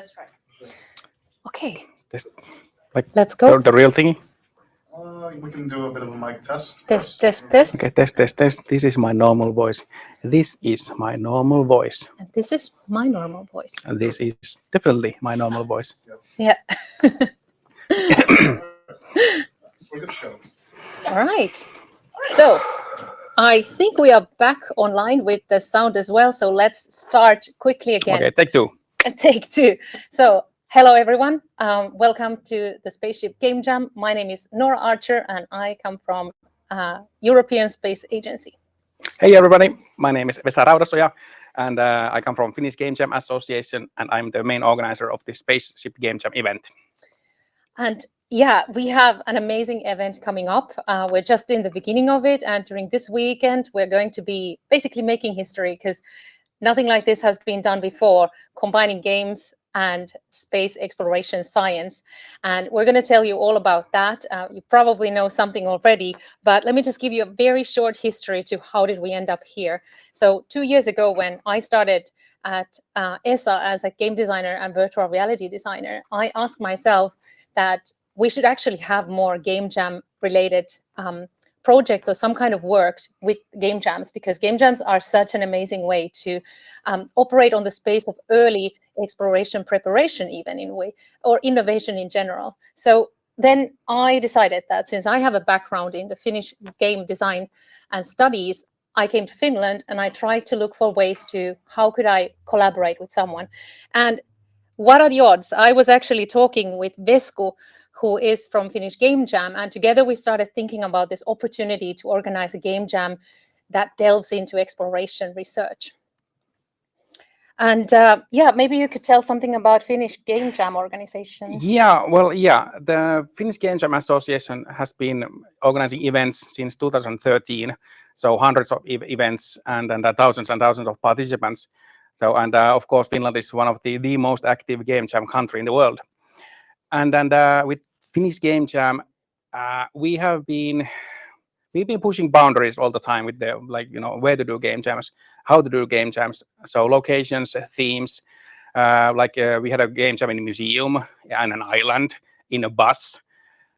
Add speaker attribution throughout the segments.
Speaker 1: let's try. Okay.
Speaker 2: This, like
Speaker 1: Let's go.
Speaker 2: The real thingy.
Speaker 3: We can do a bit of a mic test.
Speaker 1: Test.
Speaker 2: Okay, test. This is my normal voice. This is my normal voice.
Speaker 1: And this is my normal voice.
Speaker 2: And this is definitely my normal voice.
Speaker 3: Yes.
Speaker 1: Yeah.
Speaker 3: We're good to go.
Speaker 1: All right. So I think we are back online with the sound as well. So let's start quickly again.
Speaker 2: Okay, take two.
Speaker 1: Take two. So hello, everyone. Welcome to the Spaceship Game Jam. My name is Noora Archer, and I come from European Space Agency.
Speaker 2: Hey, everybody. My name is Vesa Raudasoja, and I come from Finnish Game Jam Association, and I'm the main organizer of the Spaceship Game Jam event.
Speaker 1: And yeah, we have an amazing event coming up. We're just in the beginning of it. And during this weekend, we're going to be basically making history because nothing like this has been done before, combining games and space exploration science. And we're going to tell you all about that. You probably know something already, but let me just give you a very short history to how did we end up here. So 2 years ago, when I started at ESA as a game designer and virtual reality designer, I asked myself that we should actually have more game jam related projects or some kind of work with game jams, because game jams are such an amazing way to operate on the space of early exploration preparation, even in a way, or innovation in general. So then I decided that since I have a background in the Finnish game design and studies, I came to Finland and I tried to look for ways to how could I collaborate with someone. And what are the odds? I was actually talking with Vesku, who is from Finnish Game Jam, and together we started thinking about this opportunity to organize a game jam that delves into exploration research. And yeah, maybe you could tell something about Finnish Game Jam organization.
Speaker 2: Yeah, the Finnish Game Jam Association has been organizing events since 2013, so hundreds of events and thousands and thousands of participants. So, and of course, Finland is one of the most active game jam country in the world. And with Finnish Game Jam, we've been pushing boundaries all the time with the where to do game jams, how to do game jams. So locations, themes, we had a game jam in a museum, on an island, in a bus,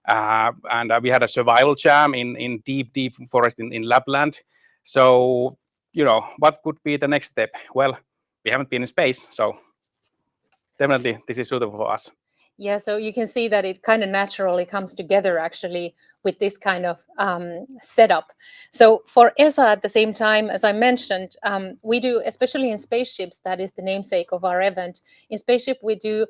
Speaker 2: and we had a survival jam in deep forest in Lapland. So what could be the next step? Well, we haven't been in space, so definitely this is suitable for us.
Speaker 1: Yeah, so you can see that it kind of naturally comes together actually with this kind of setup. So for ESA, at the same time, as I mentioned, we do, especially in spaceships, that is the namesake of our event. In Spaceship, we do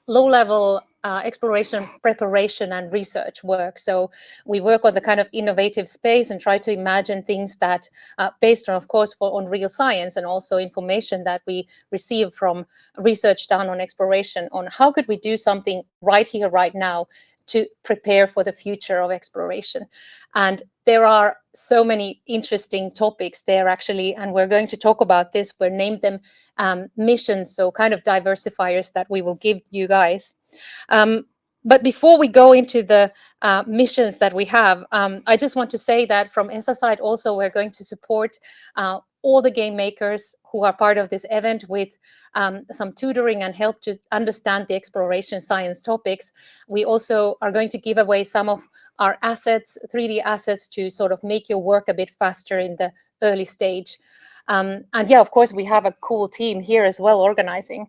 Speaker 1: low-level exploration, preparation, and research work. So we work on the kind of innovative space and try to imagine things that, based on, of course, on real science and also information that we receive from research done on exploration, on how could we do something right here, right now, to prepare for the future of exploration. And there are so many interesting topics there, actually, and we're going to talk about this. We'll name them missions, so kind of diversifiers that we will give you guys. But before we go into the missions that we have, I just want to say that from ESA side also, we're going to support all the game makers who are part of this event with some tutoring and help to understand the exploration science topics. We also are going to give away some of our assets, 3D assets, to sort of make your work a bit faster in the early stage. And yeah, of course, we have a cool team here as well organizing.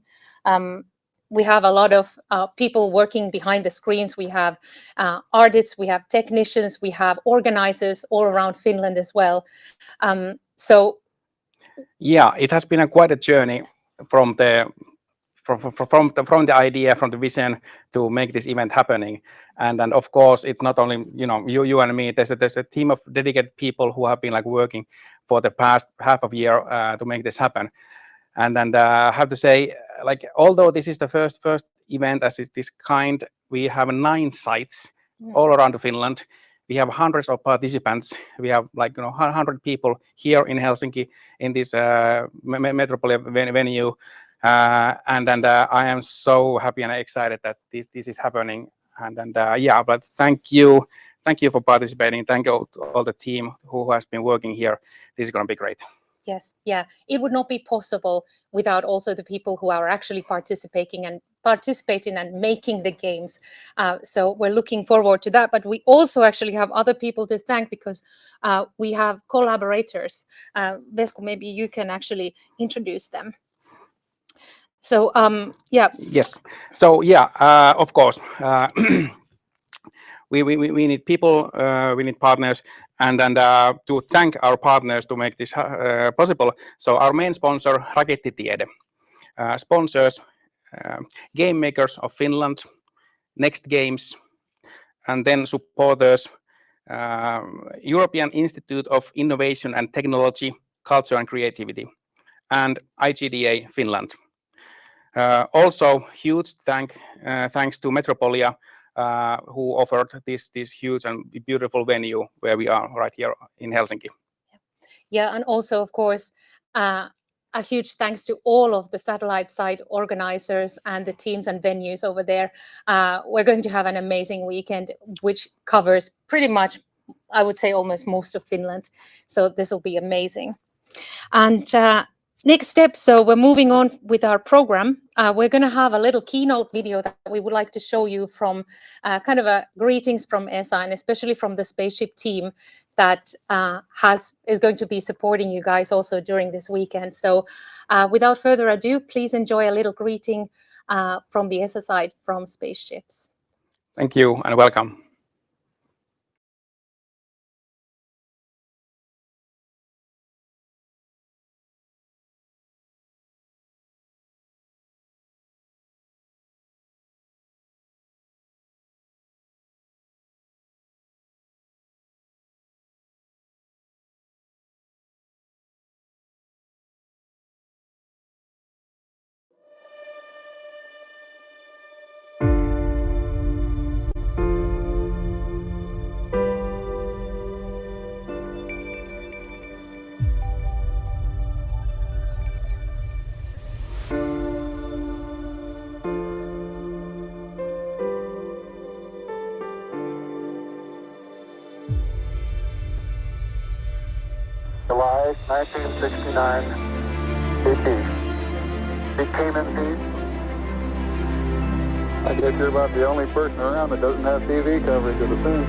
Speaker 1: We have a lot of people working behind the screens. We have artists, we have technicians, we have organizers all around Finland as well.
Speaker 2: Yeah, it has been quite a journey from the idea, from the vision to make this event happening. And of course, it's not only you and me. There's a team of dedicated people who have been working for the past half of a year to make this happen. And I have to say, although this is the first event as this kind, we have 9 sites all around Finland. We have hundreds of participants. We have 100 people here in Helsinki in this metropolitan venue. And I am so happy and excited that this is happening. And yeah, but thank you for participating. Thank you to all the team who has been working here. This is going to be great.
Speaker 1: Yes, yeah, it would not be possible without also the people who are actually participating and making the games. So we're looking forward to that. But we also actually have other people to thank because we have collaborators. Vesku, maybe you can actually introduce them. So yeah.
Speaker 2: Yes. So yeah, of course. We need people, we need partners, and to thank our partners to make this possible. So our main sponsor, Rakettitiede, sponsors Game Makers of Finland, Next Games, and then supporters European Institute of Innovation and Technology, Culture and Creativity, and IGDA Finland. Also, huge thanks to Metropolia, who offered this huge and beautiful venue where we are right here in Helsinki.
Speaker 1: Yeah, and also, of course, a huge thanks to all of the satellite site organizers and the teams and venues over there. We're going to have an amazing weekend, which covers pretty much, I would say, almost most of Finland. So this will be amazing. And next step, so we're moving on with our program. We're going to have a little keynote video that we would like to show you from kind of a greetings from ESA, and especially from the Spaceship team that is going to be supporting you guys also during this weekend. So without further ado, please enjoy a little greeting from the ESA side from Spaceships.
Speaker 2: Thank you and welcome.
Speaker 4: July 1969, it came in peace. I guess you're about the only person around that doesn't have TV coverage of the film.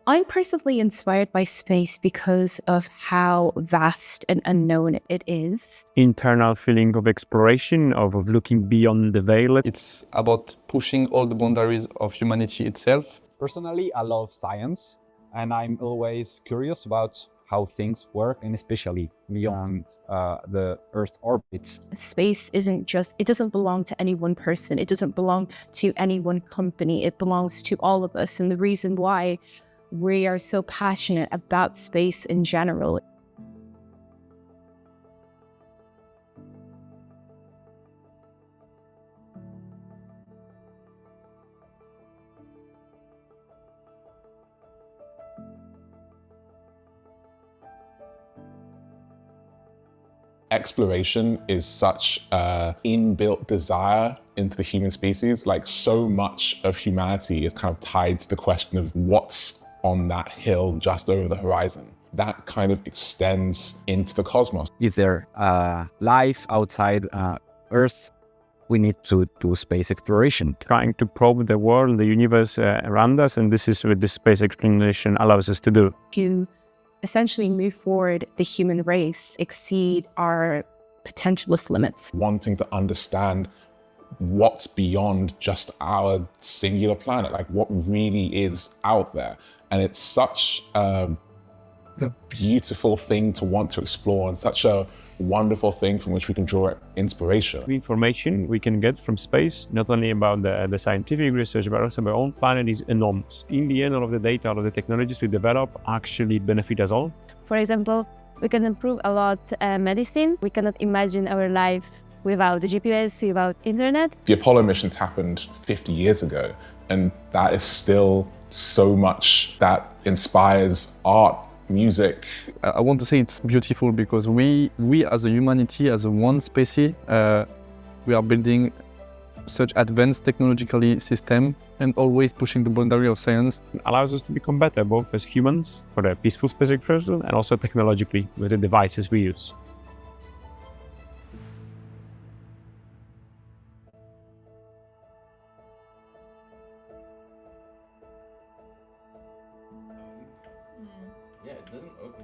Speaker 5: I'm personally inspired by space because of how vast and unknown it is.
Speaker 6: Internal feeling of exploration, of looking beyond the veil.
Speaker 7: It's about pushing all the boundaries of humanity itself.
Speaker 8: Personally, I love science, and I'm always curious about how things work, and especially beyond the Earth orbit.
Speaker 5: Space it doesn't belong to any one person. It doesn't belong to any one company. It belongs to all of us. And the reason why we are so passionate about space in general.
Speaker 9: Exploration is such an inbuilt desire into the human species. Like, so much of humanity is kind of tied to the question of what's on that hill just over the horizon. That kind of extends into the cosmos.
Speaker 8: Is there life outside Earth? We need to do space exploration.
Speaker 6: Trying to probe the world, the universe around us, and this is what this space exploration allows us to do.
Speaker 5: To essentially move forward the human race, exceed our potentialist limits.
Speaker 9: Wanting to understand what's beyond just our singular planet, like what really is out there. And it's such a beautiful thing to want to explore, and such a wonderful thing from which we can draw inspiration.
Speaker 6: The information we can get from space, not only about the scientific research, but also about our own planet, is enormous. In the end, all of the data, all of the technologies we develop actually benefit us all.
Speaker 5: For example, we can improve a lot medicine. We cannot imagine our lives without the GPS, without internet.
Speaker 9: The Apollo missions happened 50 years ago, and that is still so much that inspires art, music.
Speaker 7: I want to say it's beautiful because we as a humanity, as a one species, we are building such advanced technologically system and always pushing the boundary of science.
Speaker 6: It allows us to become better, both as humans, for a peaceful space exploration, and also technologically, with the devices we use.
Speaker 9: Yeah, it doesn't open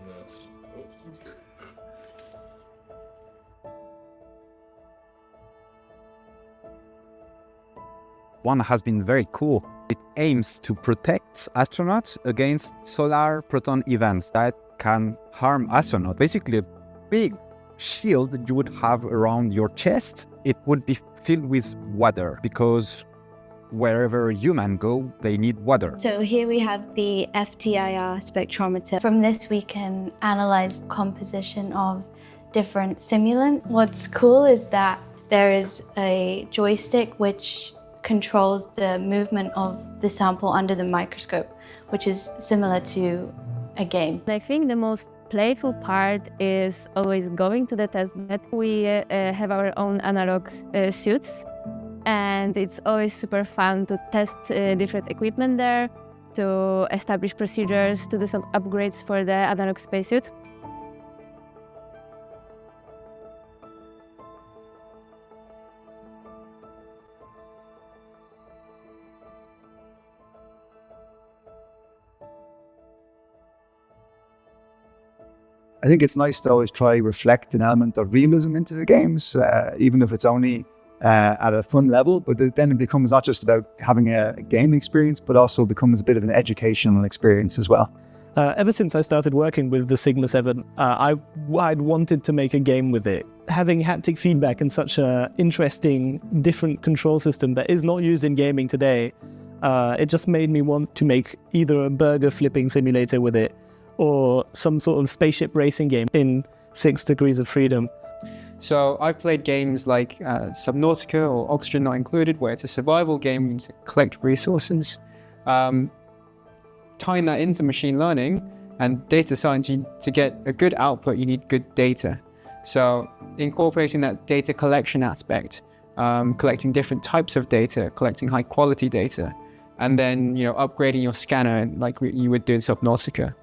Speaker 8: One has been very cool. It aims to protect astronauts against solar proton events that can harm astronauts. Basically, a big shield that you would have around your chest, it would be filled with water because wherever humans go, they need water.
Speaker 10: So here we have the FTIR spectrometer. From this, we can analyze the composition of different simulants. What's cool is that there is a joystick which controls the movement of the sample under the microscope, which is similar to a game.
Speaker 5: I think the most playful part is always going to the test bed. We have our own analog suits, and it's always super fun to test different equipment there, to establish procedures, to do some upgrades for the analog spacesuit.
Speaker 11: I think it's nice to always try reflect an element of realism into the games, even if it's only at a fun level, but then it becomes not just about having a game experience, but also becomes a bit of an educational experience as well.
Speaker 12: Ever since I started working with the Sigma 7, I'd wanted to make a game with it. Having haptic feedback in such an interesting, different control system that is not used in gaming today, it just made me want to make either a burger flipping simulator with it, or some sort of spaceship racing game in 6 Degrees of Freedom.
Speaker 13: So I've played games like Subnautica or Oxygen Not Included, where it's a survival game to collect resources. Tying that into machine learning and data science, to get a good output, you need good data. So incorporating that data collection aspect, collecting different types of data, collecting high quality data, and then upgrading your scanner like you would do in Subnautica.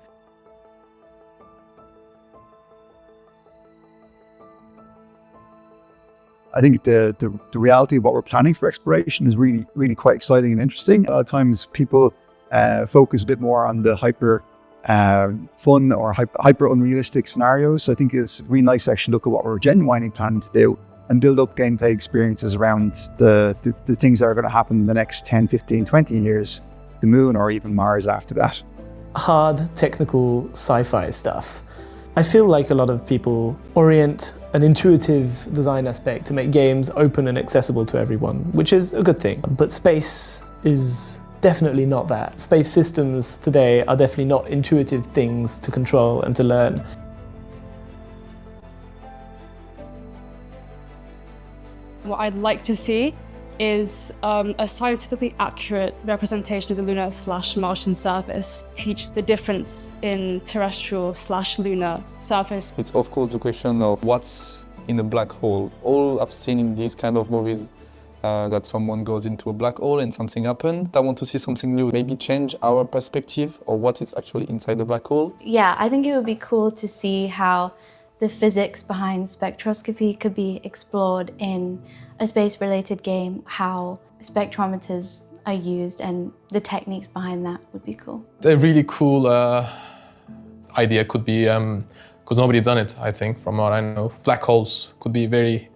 Speaker 11: I think the reality of what we're planning for exploration is really, really quite exciting and interesting. A lot of times people focus a bit more on the hyper fun or hyper unrealistic scenarios. So I think it's really nice to actually look at what we're genuinely planning to do and build up gameplay experiences around the things that are going to happen in the next 10, 15, 20 years, the moon or even Mars after that.
Speaker 12: Hard technical sci-fi stuff. I feel like a lot of people orient an intuitive design aspect to make games open and accessible to everyone, which is a good thing. But space is definitely not that. Space systems today are definitely not intuitive things to control and to learn.
Speaker 14: What I'd like to see is a scientifically accurate representation of the lunar/Martian surface, teach the difference in terrestrial/lunar surface.
Speaker 7: It's of course the question of what's in a black hole. All I've seen in these kind of movies that someone goes into a black hole and something happens. I want to see something new, maybe change our perspective or what is actually inside the black hole.
Speaker 10: Yeah, I think it would be cool to see how the physics behind spectroscopy could be explored in a space-related game, how spectrometers are used and the techniques behind that would be cool.
Speaker 15: A really cool idea could be, because nobody done it, I think, from what I know. Black holes could be very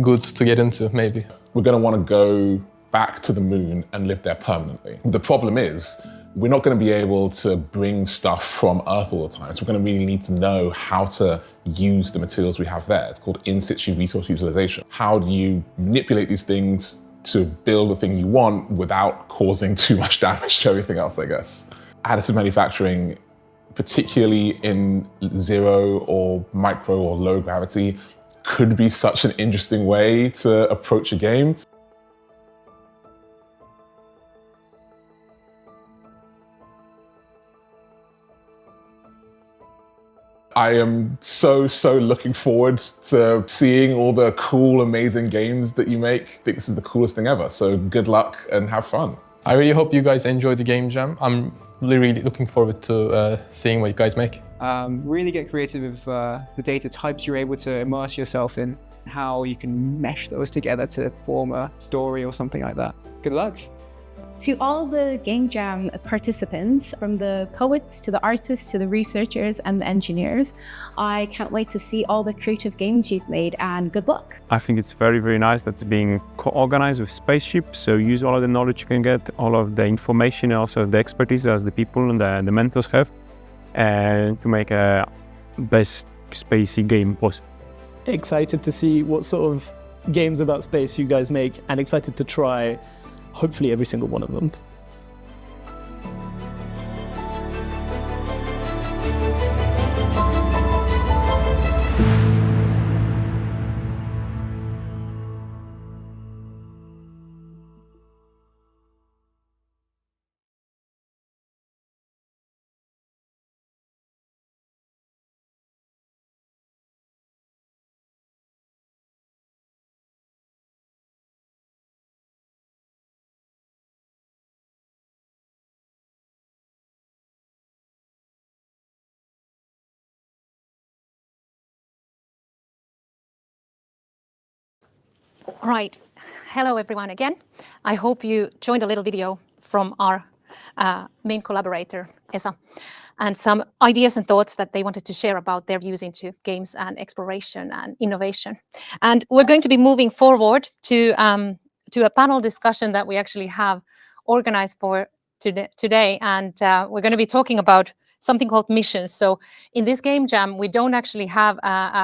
Speaker 15: good to get into, maybe.
Speaker 9: We're going to want to go back to the moon and live there permanently. The problem is, we're not going to be able to bring stuff from Earth all the time. So we're going to really need to know how to use the materials we have there. It's called in situ resource utilization. How do you manipulate these things to build the thing you want without causing too much damage to everything else, I guess? Additive manufacturing, particularly in zero or micro or low gravity, could be such an interesting way to approach a game. I am so looking forward to seeing all the cool, amazing games that you make. I think this is the coolest thing ever, so good luck and have fun.
Speaker 15: I really hope you guys enjoy the game jam. I'm really looking forward to seeing what you guys make.
Speaker 13: Really get creative with the data types you're able to immerse yourself in, how you can mesh those together to form a story or something like that. Good luck.
Speaker 5: To all the Game Jam participants, from the poets to the artists to the researchers and the engineers, I can't wait to see all the creative games you've made, and good luck.
Speaker 6: I think it's very nice that it's being co-organized with Spaceship, so use all of the knowledge you can get, all of the information, also the expertise as the people and the mentors have, and to make a best spacey game possible.
Speaker 12: Excited to see what sort of games about space you guys make, and excited to try hopefully every single one of them.
Speaker 1: Right. Hello, everyone, again. I hope you joined a little video from our main collaborator, ESA, and some ideas and thoughts that they wanted to share about their views into games and exploration and innovation. And we're going to be moving forward to a panel discussion that we actually have organized for today. And we're going to be talking about something called missions. So in this game jam, we don't actually have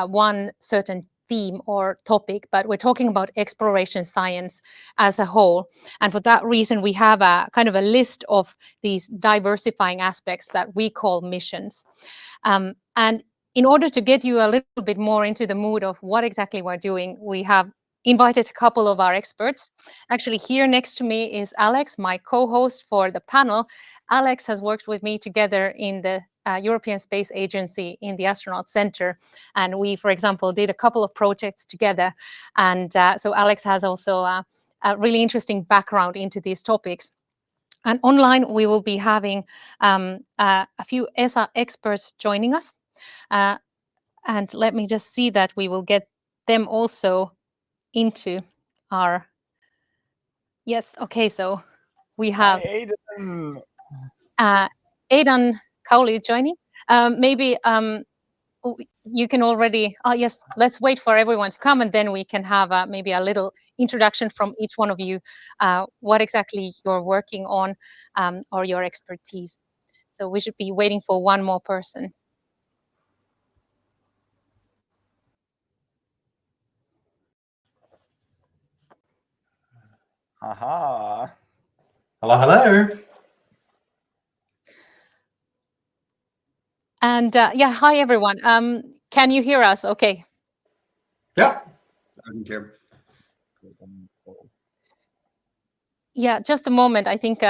Speaker 1: one certain theme or topic, but we're talking about exploration science as a whole. And for that reason, we have a kind of a list of these diversifying aspects that we call missions. And in order to get you a little bit more into the mood of what exactly we're doing, we have invited a couple of our experts. Actually, here next to me is Alex, my co-host for the panel. Alex has worked with me together in the European Space Agency in the Astronaut Center. And we, for example, did a couple of projects together. And so Alex has also a really interesting background into these topics. And online, we will be having a few ESA experts joining us. And let me just see that we will get them also into our... Yes, okay, so we have Aidan Cowley joining. Maybe you can already... Oh, yes, let's wait for everyone to come, and then we can have maybe a little introduction from each one of you, what exactly you're working on or your expertise. So we should be waiting for one more person.
Speaker 16: Haha. Hello.
Speaker 1: And yeah, hi everyone. Can you hear us? Okay.
Speaker 16: Yeah. I can hear.
Speaker 1: Yeah, just a moment. I think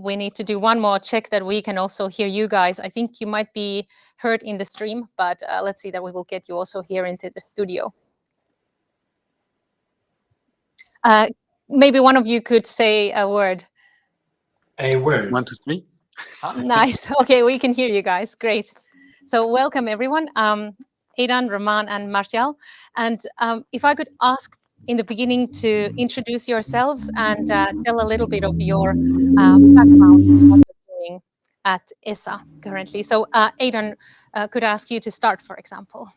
Speaker 1: we need to do one more check that we can also hear you guys. I think you might be heard in the stream, but let's see that we will get you also here into the studio. maybe one of you could say a word.
Speaker 16: A word.
Speaker 17: 1, 2, 3.
Speaker 1: Nice. Okay, we can hear you guys. Great. So welcome everyone. Aidan, Romain, and Martial. And if I could ask in the beginning to introduce yourselves and tell a little bit of your background, what you're doing at ESA currently. So Aidan, could I ask you to start, for example?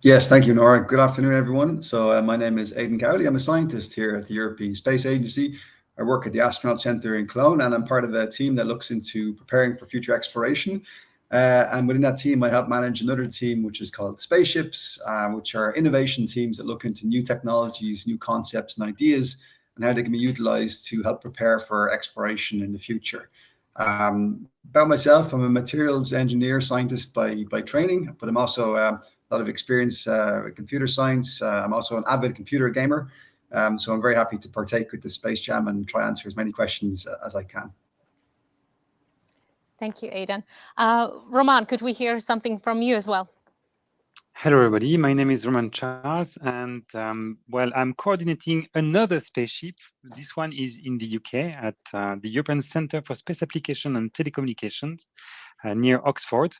Speaker 11: Yes, thank you, Noora. Good afternoon, everyone. So my name is Aidan Cowley. I'm a scientist here at the European Space Agency. I work at the Astronaut Centre in Cologne, and I'm part of a team that looks into preparing for future exploration. And within that team, I help manage another team, which is called Spaceships, which are innovation teams that look into new technologies, new concepts and ideas, and how they can be utilized to help prepare for exploration in the future. About myself, I'm a materials engineer scientist by training, but I'm also a lot of experience with computer science. I'm also an avid computer gamer. So I'm very happy to partake with the Space Jam and try to answer as many questions as I can.
Speaker 1: Thank you, Aidan. Romain, could we hear something from you as well?
Speaker 17: Hello, everybody. My name is Romain Charles, and well, I'm coordinating another spaceship. This one is in the UK at the European Centre for Space Application and Telecommunications near Oxford.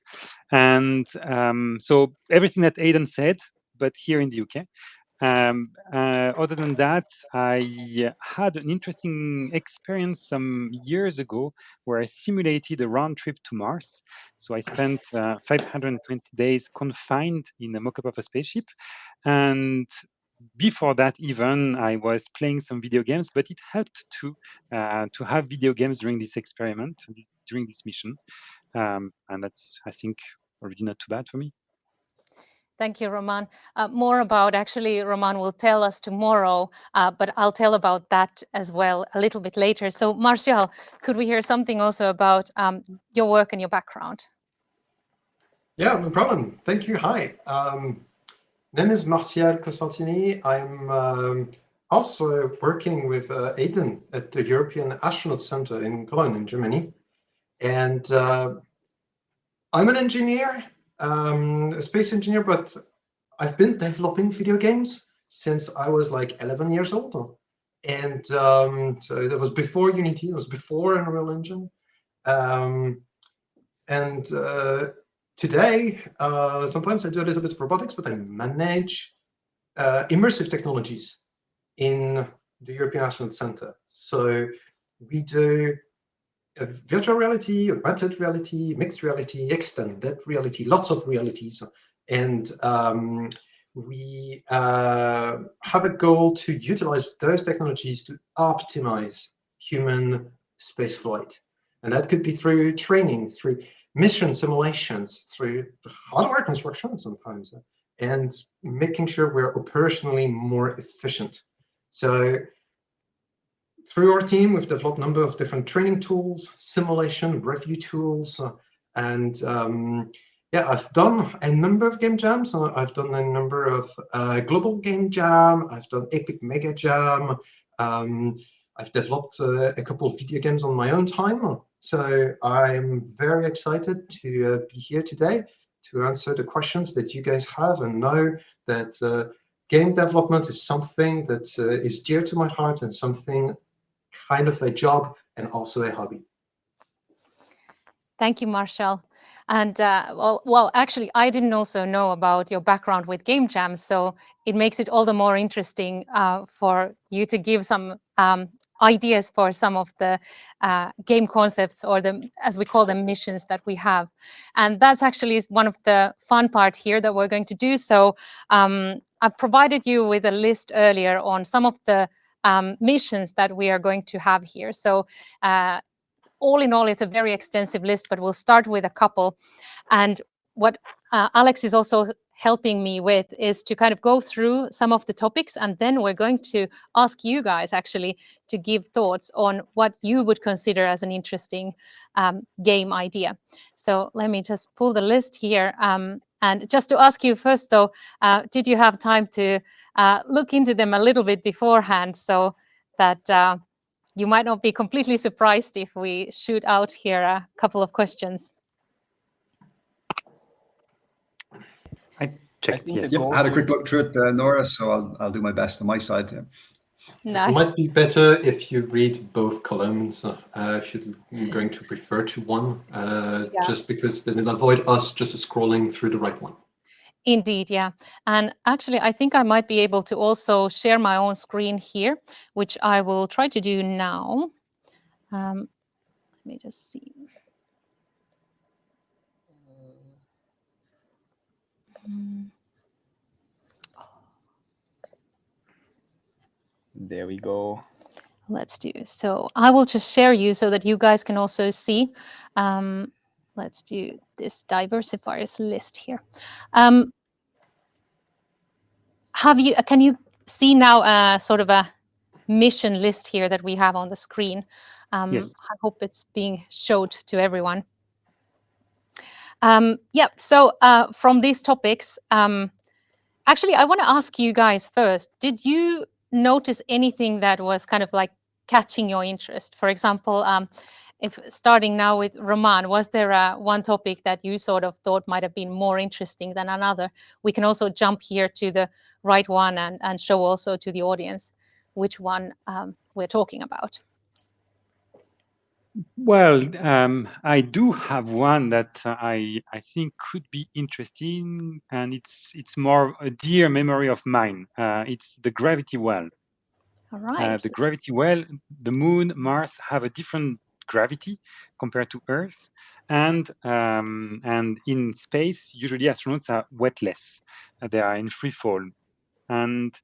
Speaker 17: And so everything that Aidan said, but here in the UK. Other than that, I had an interesting experience some years ago where I simulated a round trip to Mars. So I spent 520 days confined in a mock-up of a spaceship. And before that, even I was playing some video games, but it helped to have video games during this experiment, during this mission. And that's, I think, already not too bad for me.
Speaker 1: Thank you, Romain. More about, actually, Romain will tell us tomorrow, but I'll tell about that as well a little bit later. So, Martial, could we hear something also about your work and your background?
Speaker 16: Yeah, no problem. Thank you. Hi. Name is Martial Costantini. I'm also working with Aidan at the European Astronaut Centre in Cologne in Germany. And I'm an engineer, a space engineer, but I've been developing video games since I was like 11 years old. And so that was before Unity, it was before Unreal Engine. Today, sometimes I do a little bit of robotics, but I manage immersive technologies in the European Astronaut Centre. So we do virtual reality, augmented reality, mixed reality, extended reality, lots of realities. And we have a goal to utilize those technologies to optimize human spaceflight. And that could be through training, through mission simulations, through hardware construction sometimes, and making sure we're operationally more efficient. So through our team, we've developed a number of different training tools, simulation, review tools, and yeah, I've done a number of game jams. I've done a number of global game jam. I've done epic mega jam. I've developed a couple of video games on my own time. So I'm very excited to be here today to answer the questions that you guys have, and know that game development is something that is dear to my heart, and something kind of a job and also a hobby.
Speaker 1: Thank you, Martial. And well, actually, I didn't also know about your background with game jams, so it makes it all the more interesting for you to give some ideas for some of the game concepts, or the, as we call them, missions that we have. And that's actually one of the fun part here that we're going to do. So I provided you with a list earlier on some of the missions that we are going to have here. So all in all, it's a very extensive list, but we'll start with a couple. And what Alex is also helping me with is to kind of go through some of the topics, and then we're going to ask you guys actually to give thoughts on what you would consider as an interesting game idea. So let me just pull the list here. And just to ask you first, though, did you have time to look into them a little bit beforehand, so that you might not be completely surprised if we shoot out here a couple of questions?
Speaker 17: I checked, yes.
Speaker 11: I had a quick look through it, Noora, so I'll do my best on my side. Yeah.
Speaker 1: Nice.
Speaker 16: It might be better if you read both columns, if you're going to refer to one, just because then it'll avoid us just scrolling through the right one.
Speaker 1: Indeed, yeah. And actually, I think I might be able to also share my own screen here, which I will try to do now. Let me just see.
Speaker 18: There we go.
Speaker 1: Let's do. So I will just share you so that you guys can also see. Let's do this diversifiers list here. Can you see now sort of a mission list here that we have on the screen?
Speaker 17: Yes.
Speaker 1: I hope it's being showed to everyone. Yeah, so from these topics, actually, I want to ask you guys first, did you notice anything that was kind of like catching your interest? For example, if starting now with Romain, was there one topic that you sort of thought might have been more interesting than another? We can also jump here to the right one and show also to the audience which one we're talking about.
Speaker 17: Well, I do have one that I think could be interesting, and it's more a dear memory of mine. It's the gravity well.
Speaker 1: All right.
Speaker 17: The gravity well, the Moon, Mars have a different gravity compared to Earth, and in space, usually astronauts are weightless. They are in free fall, and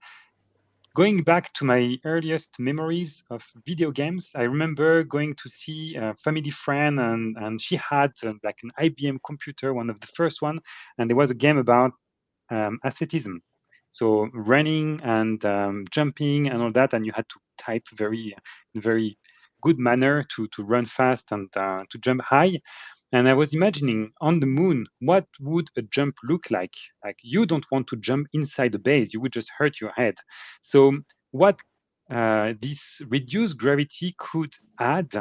Speaker 17: going back to my earliest memories of video games, I remember going to see a family friend, and she had like an IBM computer, one of the first one, and there was a game about athleticism. So running and jumping and all that, and you had to type very good manner to run fast and to jump high. And I was imagining on the moon, what would a jump look like? Like you don't want to jump inside the base, you would just hurt your head. So what this reduced gravity could add,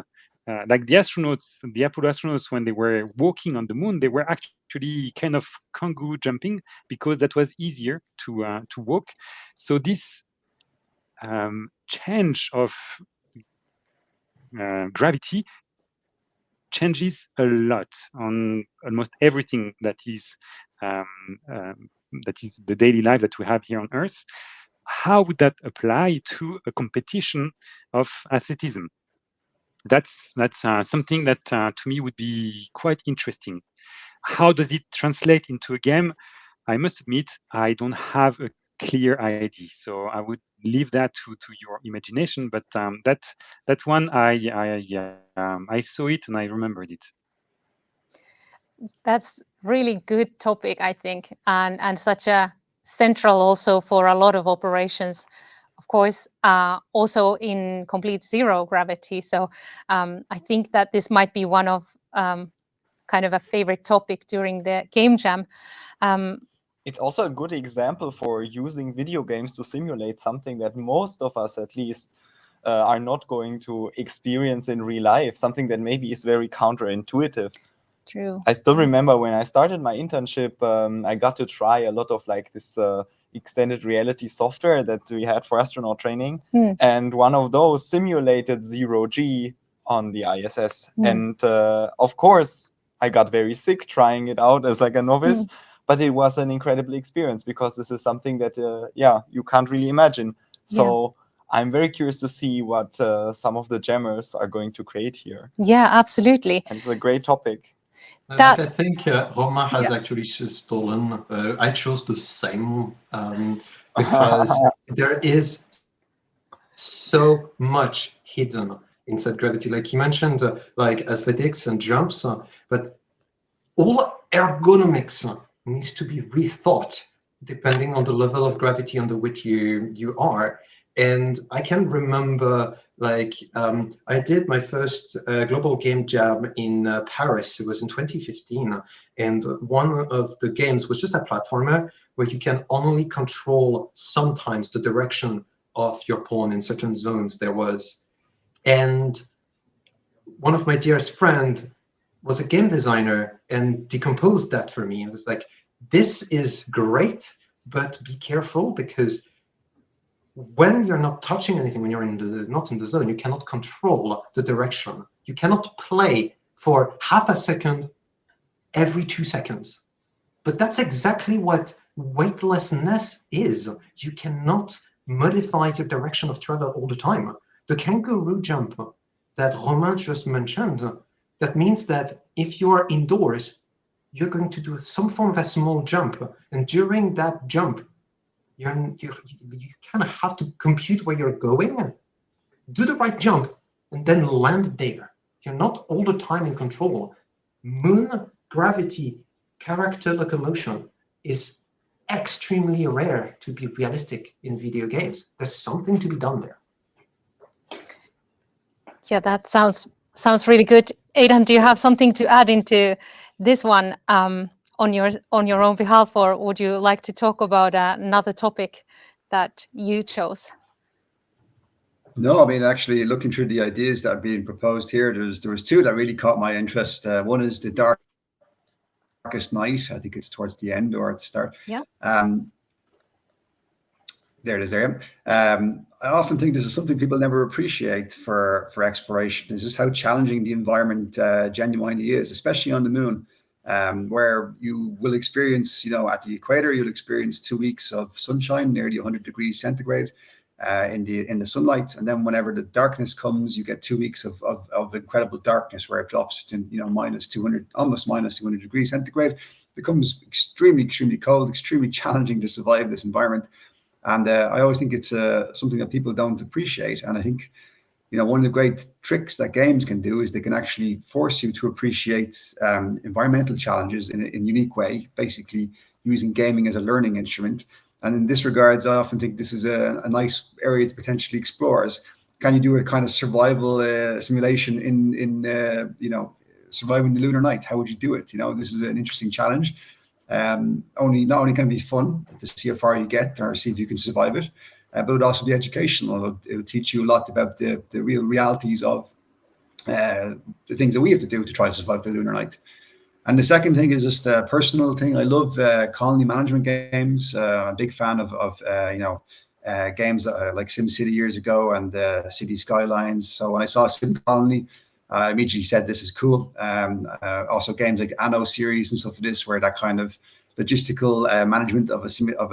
Speaker 17: like the astronauts, the Apollo astronauts, when they were walking on the moon, they were actually kind of kangaroo jumping because that was easier to walk. So this change of gravity changes a lot on almost everything that is the daily life that we have here on Earth. How would that apply to a competition of athleticism? That's something that to me would be quite interesting. How does it translate into a game? I must admit, I don't have a clear idea, so I would leave that to your imagination. But that one, I saw it and I remembered it.
Speaker 1: That's really good topic, I think, and such a central also for a lot of operations. Of course, also in complete zero gravity. So I think that this might be one of kind of a favorite topic during the game jam.
Speaker 18: It's also a good example for using video games to simulate something that most of us, at least, are not going to experience in real life, something that maybe is very counterintuitive.
Speaker 1: True.
Speaker 18: I still remember when I started my internship, I got to try a lot of like this extended reality software that we had for astronaut training. And one of those simulated 0G on the ISS. And of course, I got very sick trying it out as like a novice. But it was an incredible experience because this is something that, you can't really imagine. So I'm very curious to see what some of the jammers are going to create here.
Speaker 1: Yeah, absolutely.
Speaker 18: And it's a great topic.
Speaker 16: I think Romain has actually stolen. I chose the same because there is so much hidden inside gravity. Like you mentioned, like athletics and jumps, but all ergonomics needs to be rethought depending on the level of gravity under which you are. And I can remember, like, I did my first global game jam in Paris. It was in 2015. And one of the games was just a platformer where you can only control sometimes the direction of your pawn in certain zones there was. And one of my dearest friend was a game designer and decomposed that for me. It was like, this is great, but be careful because when you're not touching anything, when you're not in the zone, you cannot control the direction. You cannot play for half a second every 2 seconds. But that's exactly what weightlessness is. You cannot modify your direction of travel all the time. The kangaroo jump that Romain just mentioned, that means that if you are indoors, you're going to do some form of a small jump. And during that jump, you kind of have to compute where you're going, do the right jump, and then land there. You're not all the time in control. Moon gravity, character locomotion is extremely rare to be realistic in video games. There's something to be done there.
Speaker 1: Yeah, that sounds really good. Aidan, do you have something to add into this one on your own behalf, or would you like to talk about another topic that you chose?
Speaker 11: No, I mean, actually, looking through the ideas that are being proposed here, there was two that really caught my interest. One is the Darkest Night. I think it's towards the end or at the start.
Speaker 1: Yeah.
Speaker 11: There it is there. I often think this is something people never appreciate for exploration, is just how challenging the environment genuinely is, especially on the moon, where you will experience, at the equator, you'll experience 2 weeks of sunshine, nearly 100 degrees centigrade in the sunlight. And then whenever the darkness comes, you get 2 weeks of incredible darkness where it drops to, minus 200, almost minus 200 degrees centigrade. It becomes extremely, extremely cold, extremely challenging to survive this environment. And I always think it's something that people don't appreciate. And I think, one of the great tricks that games can do is they can actually force you to appreciate environmental challenges in a unique way, basically using gaming as a learning instrument. And in this regards, I often think this is a nice area to potentially explore. Can you do a kind of survival simulation in surviving the lunar night? How would you do it? This is an interesting challenge. Not only can it be fun to see how far you get or see if you can survive it, but it would also be educational. It would teach you a lot about the real realities of the things that we have to do to try to survive the lunar night. And the second thing is just a personal thing. I love colony management games. I'm a big fan of games like SimCity years ago and City Skylines. So when I saw Sim Colony, I immediately said this is cool. Also games like Anno series and stuff like this, where that kind of logistical management of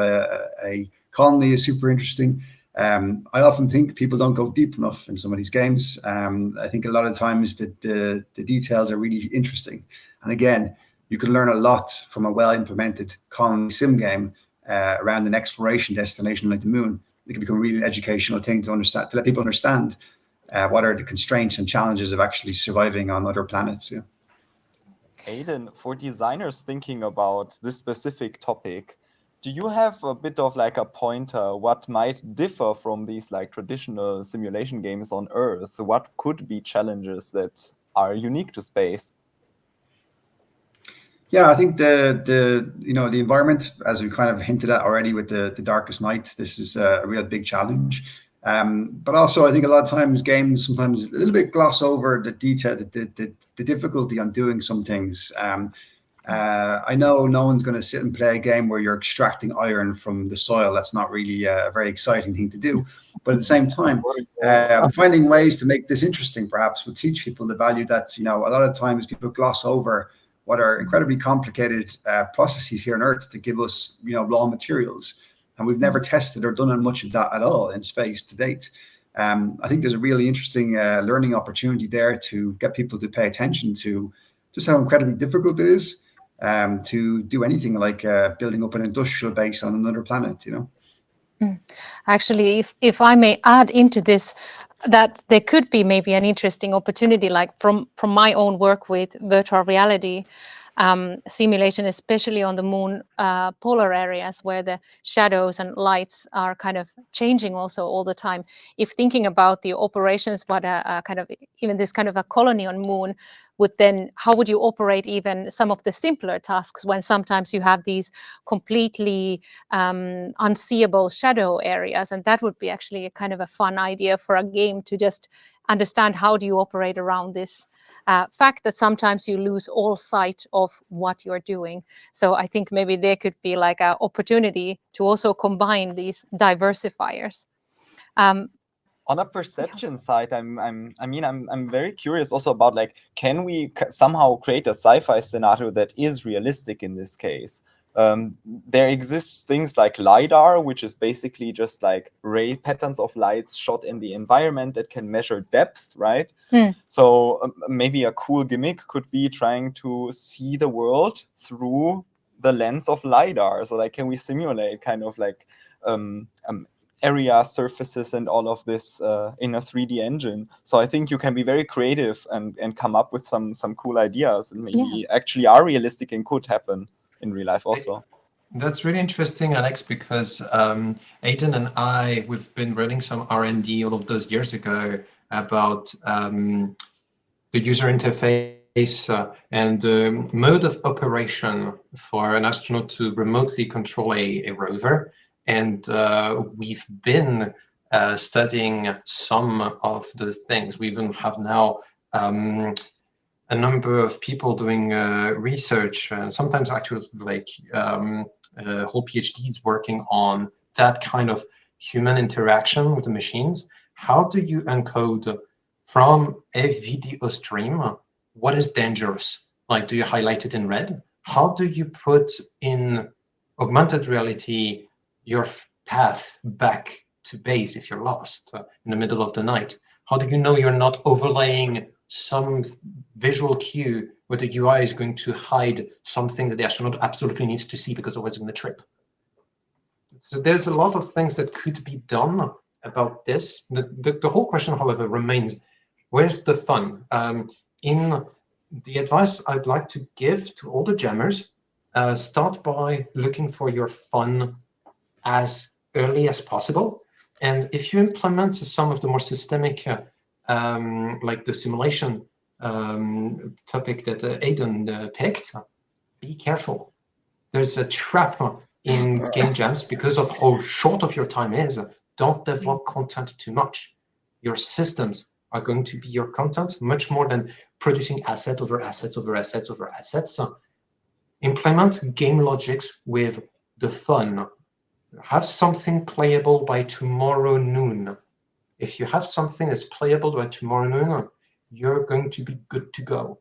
Speaker 11: a colony is super interesting. I often think people don't go deep enough in some of these games. I think a lot of times the details are really interesting. And again, you can learn a lot from a well-implemented colony sim game around an exploration destination like the moon. It can become a really educational thing to understand, to let people understand what are the constraints and challenges of actually surviving on other planets. Yeah.
Speaker 18: Aidan, for designers thinking about this specific topic, do you have a bit of like a pointer what might differ from these like traditional simulation games on Earth? What could be challenges that are unique to space?
Speaker 11: Yeah, I think the environment, as we kind of hinted at already with the Darkest Night, this is a real big challenge. But also, I think a lot of times games sometimes a little bit gloss over the detail, the difficulty on doing some things. I know no one's going to sit and play a game where you're extracting iron from the soil. That's not really a very exciting thing to do. But at the same time, finding ways to make this interesting perhaps will teach people the value that, a lot of times people gloss over what are incredibly complicated processes here on Earth to give us, raw materials. And we've never tested or done much of that at all in space to date. I think there's a really interesting learning opportunity there to get people to pay attention to just how incredibly difficult it is to do anything like building up an industrial base on another planet,
Speaker 1: Actually, if I may add into this, that there could be maybe an interesting opportunity, like from my own work with virtual reality simulation, especially on the moon polar areas where the shadows and lights are kind of changing also all the time. If thinking about the operations, what kind of even this kind of a colony on moon would then, how would you operate even some of the simpler tasks when sometimes you have these completely unseeable shadow areas? And that would be actually a kind of a fun idea for a game to just understand how do you operate around this fact that sometimes you lose all sight of what you're doing. So I think maybe there could be like an opportunity to also combine these diversifiers.
Speaker 18: On a perception side, I'm very curious also about, like, can we somehow create a sci-fi scenario that is realistic in this case? There exists things like LiDAR, which is basically just like ray patterns of lights shot in the environment that can measure depth, right? So maybe a cool gimmick could be trying to see the world through the lens of LiDAR. So, like, can we simulate kind of like area surfaces and all of this in a 3D engine? So I think you can be very creative and come up with some cool ideas, and maybe actually are realistic and could happen in real life also.
Speaker 16: That's really interesting, Alex, because Aidan and we've been running some R&D all of those years ago about the user interface and the mode of operation for an astronaut to remotely control a rover. And we've been studying some of those things. We even have now a number of people doing research, sometimes actually like whole PhDs working on that kind of human interaction with the machines. How do you encode from a video stream what is dangerous? Like, do you highlight it in red? How do you put in augmented reality your path back to base if you're lost in the middle of the night? How do you know you're not overlaying some visual cue where the UI is going to hide something that the astronaut absolutely needs to see because otherwise it's going to trip? So there's a lot of things that could be done about this. The whole question, however, remains, where's the fun? In the advice I'd like to give to all the jammers, start by looking for your fun as early as possible. And if you implement some of the more systemic, like the simulation topic that Aidan picked, be careful. There's a trap in game jams because of how short of your time is. Don't develop content too much. Your systems are going to be your content much more than producing asset over assets over assets over assets. Implement game logics with the fun. Have something playable by tomorrow noon. If you have something that's playable by tomorrow noon, you're going to be good to go,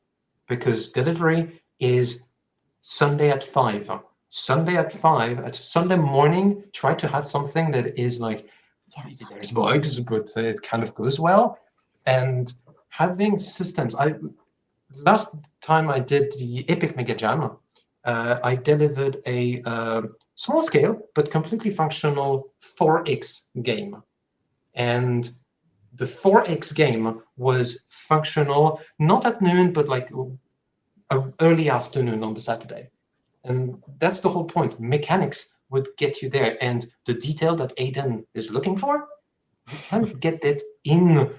Speaker 16: because delivery is Sunday at 5. Sunday at 5, at Sunday morning, try to have something that is like, there's bugs, but it kind of goes well. And having systems. Last time I did the Epic Mega Jam, I delivered a small scale but completely functional 4X game. And the 4X game was functional not at noon, but like early afternoon on the Saturday. And that's the whole point. Mechanics would get you there. And the detail that Aidan is looking for, you can get that in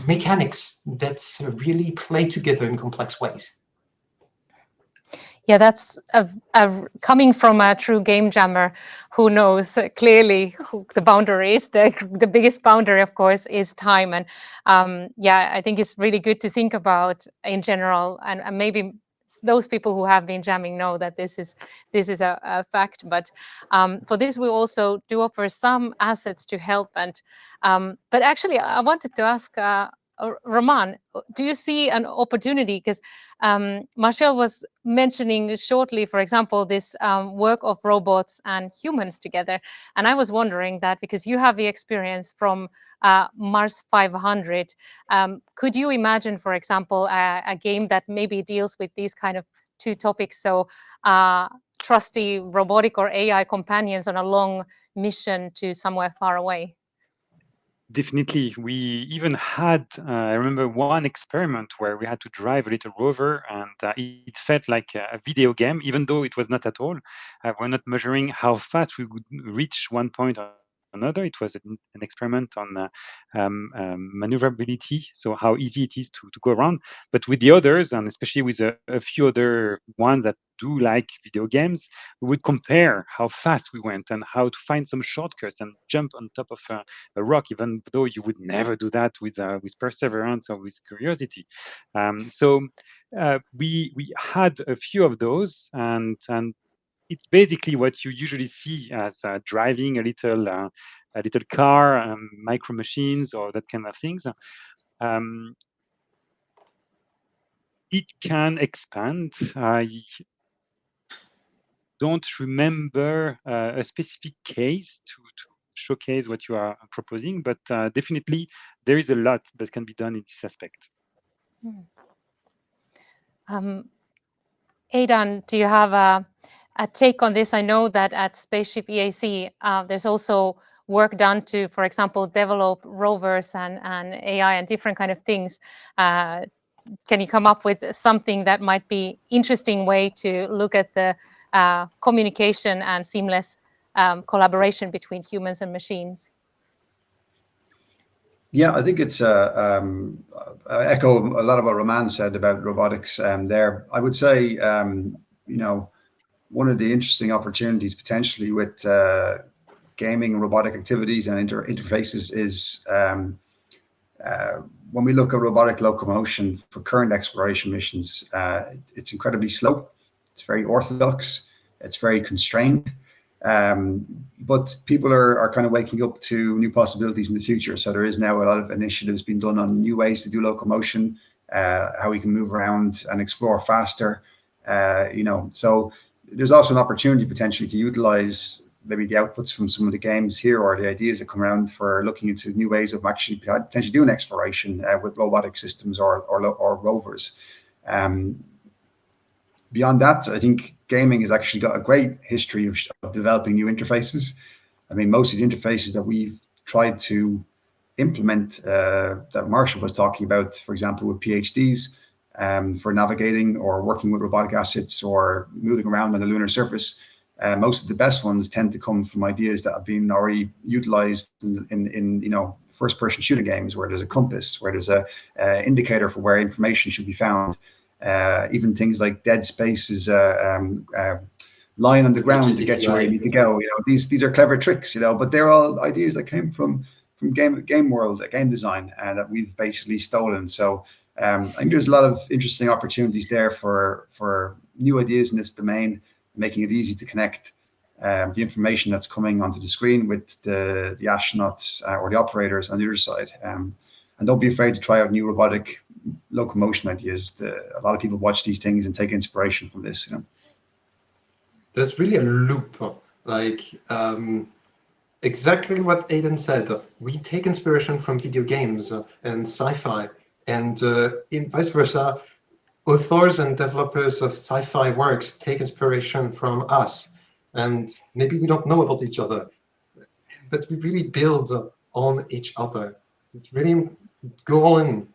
Speaker 16: mechanics that really play together in complex ways.
Speaker 1: Yeah, that's coming from a true game jammer who knows clearly who the boundary is. The biggest boundary, of course, is time. And yeah, I think it's really good to think about in general, and maybe those people who have been jamming know that this is a fact. But for this, we also do offer some assets to help. And but actually, I wanted to ask Romain, do you see an opportunity? Because Marcel was mentioning shortly, for example, this work of robots and humans together. And I was wondering that because you have the experience from Mars 500, could you imagine, for example, a game that maybe deals with these kind of two topics? So trusty robotic or AI companions on a long mission to somewhere far away.
Speaker 17: Definitely. We even had, I remember one experiment where we had to drive a little rover, and it felt like a video game, even though it was not at all. We're not measuring how fast we would reach one point or another. It was an experiment on maneuverability, so how easy it is to go around. But with the others, and especially with a few other ones that do like video games, we would compare how fast we went and how to find some shortcuts and jump on top of a rock, even though you would never do that with perseverance or with curiosity. So we had a few of those, and it's basically what you usually see as driving a little a little car, micro machines, or that kind of things. It can expand. I don't remember a specific case to showcase what you are proposing, but definitely there is a lot that can be done in this aspect.
Speaker 1: Aidan, do you have a take on this? I know that at Spaceship EAC, there's also work done to, for example, develop rovers and AI and different kind of things. Can you come up with something that might be interesting way to look at the communication and seamless collaboration between humans and machines?
Speaker 11: Yeah, I think it's I echo a lot of what Romain said about robotics there. I would say, you know, one of the interesting opportunities potentially with gaming and robotic activities and interfaces is when we look at robotic locomotion for current exploration missions, it's incredibly slow. It's very orthodox. It's very constrained. But people are kind of waking up to new possibilities in the future. So there is now a lot of initiatives being done on new ways to do locomotion, how we can move around and explore faster. You know, so there's also an opportunity potentially to utilize maybe the outputs from some of the games here or the ideas that come around for looking into new ways of actually potentially doing exploration with robotic systems or rovers. Beyond that, I think gaming has actually got a great history of developing new interfaces. I mean, most of the interfaces that we've tried to implement that Marshall was talking about, for example, with PhDs for navigating or working with robotic assets or moving around on the lunar surface, most of the best ones tend to come from ideas that have been already utilized in you know, first-person shooter games where there's a compass, where there's a indicator for where information should be found. Even things like dead spaces, line on the ground to get you where you need to go. You know, these are clever tricks, you know, but they're all ideas that came from game world, game design, that we've basically stolen. So I think there's a lot of interesting opportunities there for new ideas in this domain, making it easy to connect the information that's coming onto the screen with the astronauts or the operators on the other side. And don't be afraid to try out new robotic locomotion ideas. A lot of people watch these things and take inspiration from this. You know,
Speaker 16: there's really a loop, like exactly what Aidan said. We take inspiration from video games and sci-fi, and in vice versa, authors and developers of sci-fi works take inspiration from us. And maybe we don't know about each other, but we really build on each other. It's really go all in.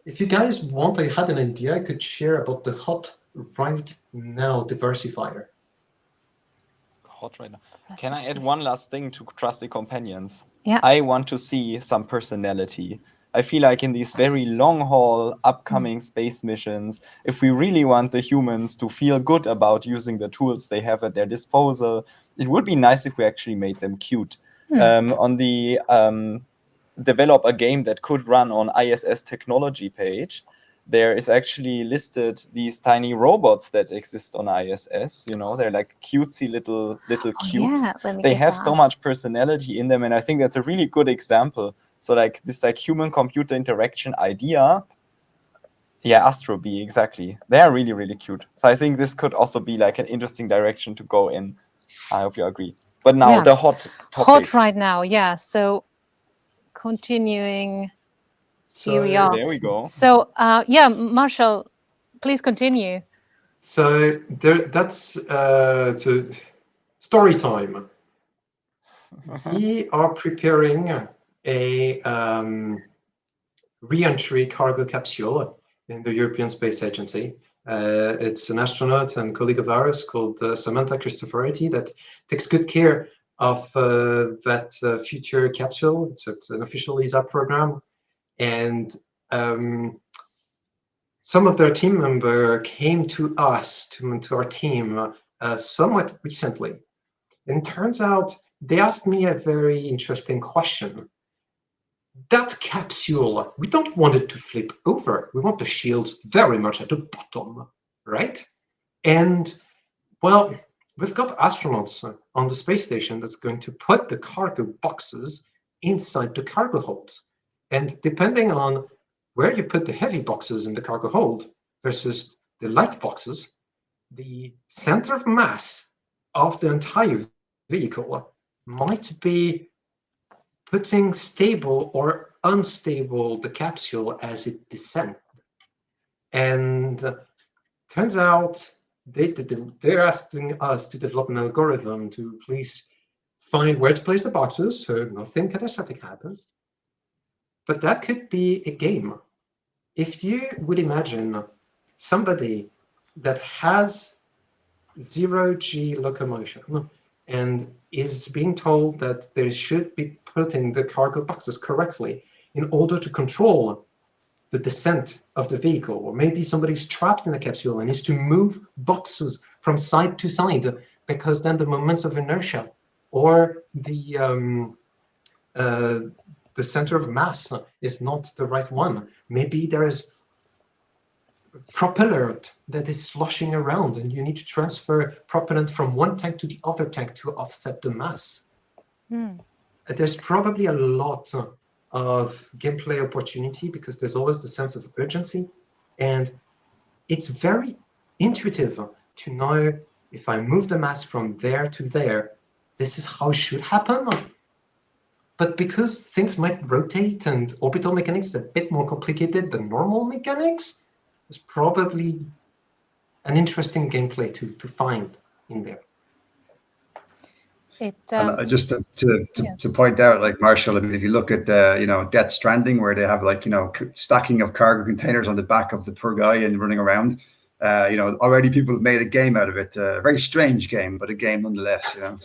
Speaker 16: If you guys want, I had an idea I could share about the hot right now diversifier.
Speaker 18: Hot right now. Can I add one last thing to Trusty Companions?
Speaker 1: Yeah.
Speaker 18: I want to see some personality. I feel like in these very long haul upcoming space missions, if we really want the humans to feel good about using the tools they have at their disposal, it would be nice if we actually made them cute. On the develop a game that could run on ISS technology page, there is actually listed these tiny robots that exist on ISS. You know, they're like cutesy little cubes.
Speaker 1: Yeah,
Speaker 18: they have so much personality in them, and I think that's a really good example. So like this like human computer interaction idea. Yeah, Astro Bee, exactly. They are really, really cute. So I think this could also be like an interesting direction to go in. I hope you agree. But now the hot topic.
Speaker 1: Hot right now, yeah. So continuing, here we are.
Speaker 18: There we go.
Speaker 1: So yeah, Marshall, please continue.
Speaker 16: So that's so story time. We are preparing a re-entry cargo capsule in the European Space Agency. It's an astronaut and colleague of ours called Samantha Cristoforetti that takes good care of that future capsule. It's an official ESA program. And some of their team members came to us, to our team, somewhat recently. And it turns out they asked me a very interesting question. That capsule, we don't want it to flip over. We want the shields very much at the bottom, right? And, well, we've got astronauts on the space station that's going to put the cargo boxes inside the cargo holds. And depending on where you put the heavy boxes in the cargo hold versus the light boxes, the center of mass of the entire vehicle might be putting stable or unstable the capsule as it descends. And turns out they're asking us to develop an algorithm to please find where to place the boxes so nothing catastrophic happens. But that could be a game. If you would imagine somebody that has zero-G locomotion and is being told that they should be putting the cargo boxes correctly in order to control the descent of the vehicle, or maybe somebody's trapped in the capsule and needs to move boxes from side to side because then the moments of inertia or the center of mass is not the right one. Maybe there is propellant that is sloshing around and you need to transfer propellant from one tank to the other tank to offset the mass. There's probably a lot of gameplay opportunity because there's always the sense of urgency, and it's very intuitive to know if I move the mass from there to there, this is how it should happen. But because things might rotate and orbital mechanics is a bit more complicated than normal mechanics, there's probably an interesting gameplay to find in there.
Speaker 11: And just to point out, like Marshall, I mean, if you look at Death Stranding, where they have stacking of cargo containers on the back of the poor guy and running around, already people have made a game out of it. A very strange game, but a game nonetheless. So.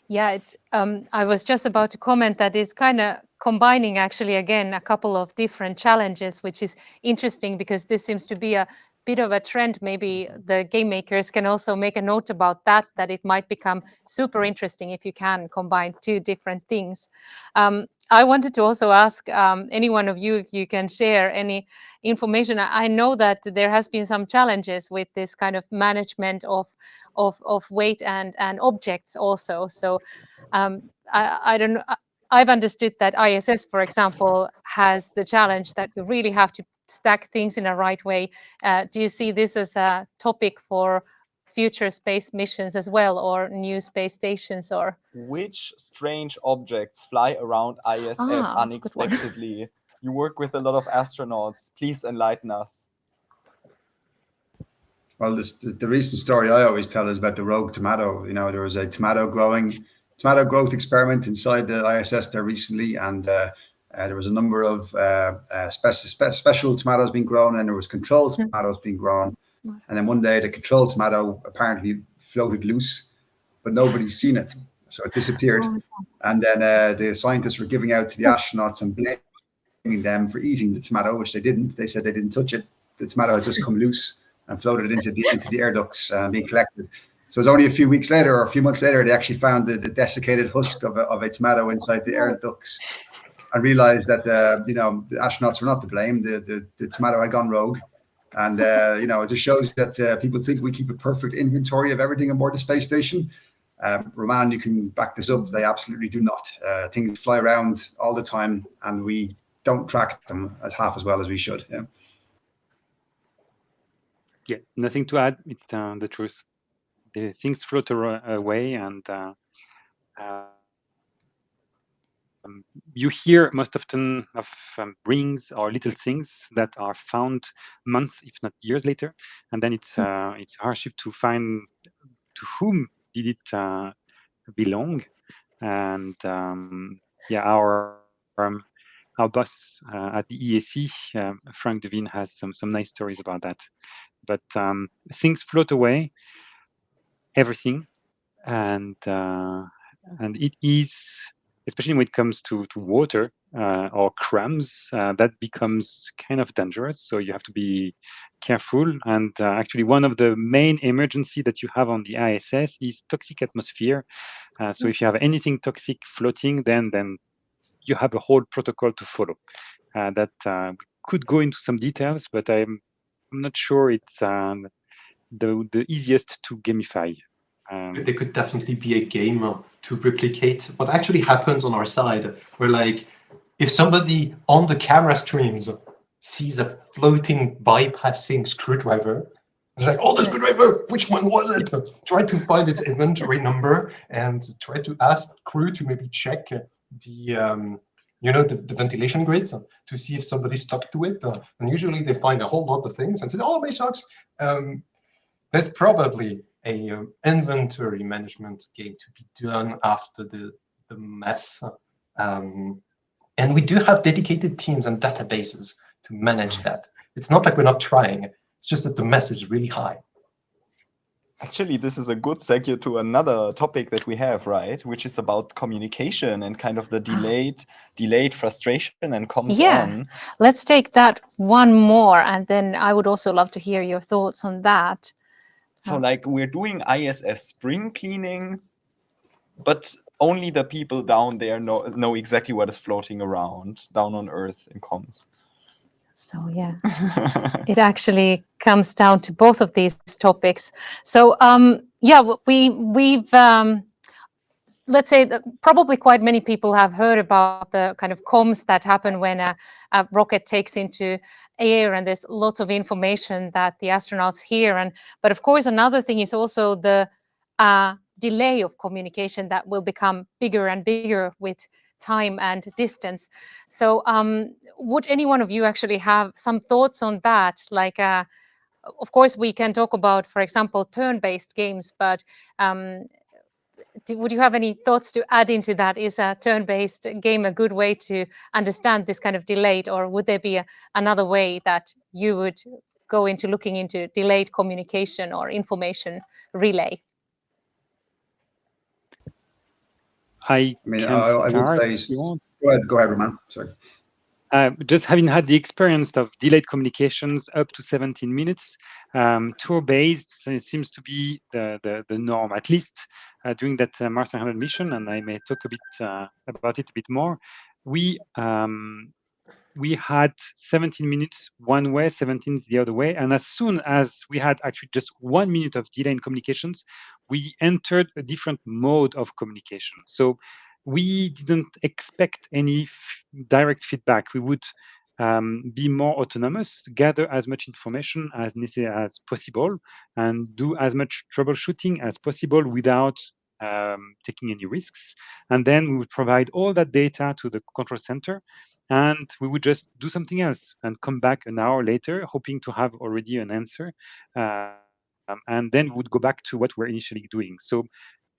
Speaker 1: Yeah, I was just about to comment that it's kind of combining actually again a couple of different challenges, which is interesting because this seems to be a bit of a trend. Maybe the game makers can also make a note about that it might become super interesting if you can combine two different things. I wanted to also ask any one of you if you can share any information. I know that there has been some challenges with this kind of management of weight and objects also. So I don't know. I've understood that ISS, for example, has the challenge that you really have to stack things in a right way. Do you see this as a topic for future space missions as well, or new space stations? Or
Speaker 18: which strange objects fly around ISS unexpectedly? You work with a lot of astronauts. Please enlighten us.
Speaker 11: Well, the recent story I always tell is about the rogue tomato. There was a tomato growth experiment inside the ISS there recently, and there was a number of special tomatoes being grown, and there was controlled tomatoes being grown. And then one day the controlled tomato apparently floated loose, but nobody's seen it. So it disappeared. And then the scientists were giving out to the astronauts and blaming them for eating the tomato, which they didn't. They said they didn't touch it. The tomato had just come loose and floated into the air ducts being collected. So it was only a few weeks later or a few months later, they actually found the desiccated husk of a tomato inside the air ducts and realized that, the astronauts were not to blame. The tomato had gone rogue. And, it just shows that people think we keep a perfect inventory of everything aboard the space station. Romain, you can back this up. They absolutely do not. Things fly around all the time, and we don't track them half as well as we should.
Speaker 17: Yeah, nothing to add. It's the truth. The things float away, and you hear most often of rings or little things that are found months, if not years later, and then it's a hardship to find to whom did it belong. And our boss at the ESA, Frank Devine, has some nice stories about that. But things float away, everything, and it is, especially when it comes to water or crumbs, that becomes kind of dangerous. So you have to be careful. And actually, one of the main emergency that you have on the ISS is toxic atmosphere. So if you have anything toxic floating, then you have a whole protocol to follow. That could go into some details, but I'm not sure it's the easiest to gamify.
Speaker 16: There could definitely be a game to replicate what actually happens on our side, where like if somebody on the camera streams sees a floating bypassing screwdriver, it's like, oh, the screwdriver, which one was it? Try to find its inventory number and try to ask crew to maybe check the the ventilation grids to see if somebody stuck to it. And usually they find a whole lot of things and say, oh, my shucks. There's probably a inventory management game to be done after the mess. And we do have dedicated teams and databases to manage that. It's not like we're not trying. It's just that the mess is really high.
Speaker 18: Actually, this is a good segue to another topic that we have, right? Which is about communication and kind of the delayed frustration and comms on.
Speaker 1: Let's take that one more, and then I would also love to hear your thoughts on that.
Speaker 18: So like we're doing ISS spring cleaning, but only the people down there know exactly what is floating around down on Earth in comms.
Speaker 1: So yeah, it actually comes down to both of these topics. So we've let's say that probably quite many people have heard about the kind of comms that happen when a rocket takes into air, and there's lots of information that the astronauts hear. But of course, another thing is also the delay of communication that will become bigger and bigger with time and distance. So would any one of you actually have some thoughts on that? Like, of course, we can talk about, for example, turn-based games, but would you have any thoughts to add into that? Is a turn-based game a good way to understand this kind of delayed, or would there be another way that you would go into looking into delayed communication or information relay?
Speaker 17: I
Speaker 11: would
Speaker 17: start,
Speaker 11: say, go ahead, Romain. Sorry.
Speaker 17: Just having had the experience of delayed communications up to 17 minutes, tour-based seems to be the norm, at least during that Mars 100 mission, and I may talk a bit about it a bit more. We had 17 minutes one way, 17 the other way, and as soon as we had actually just 1 minute of delay in communications, we entered a different mode of communication. So we didn't expect any direct feedback. We would be more autonomous, gather as much information as necessary as possible, and do as much troubleshooting as possible without taking any risks. And then we would provide all that data to the control center, and we would just do something else and come back an hour later, hoping to have already an answer. And then we would go back to what we're initially doing. So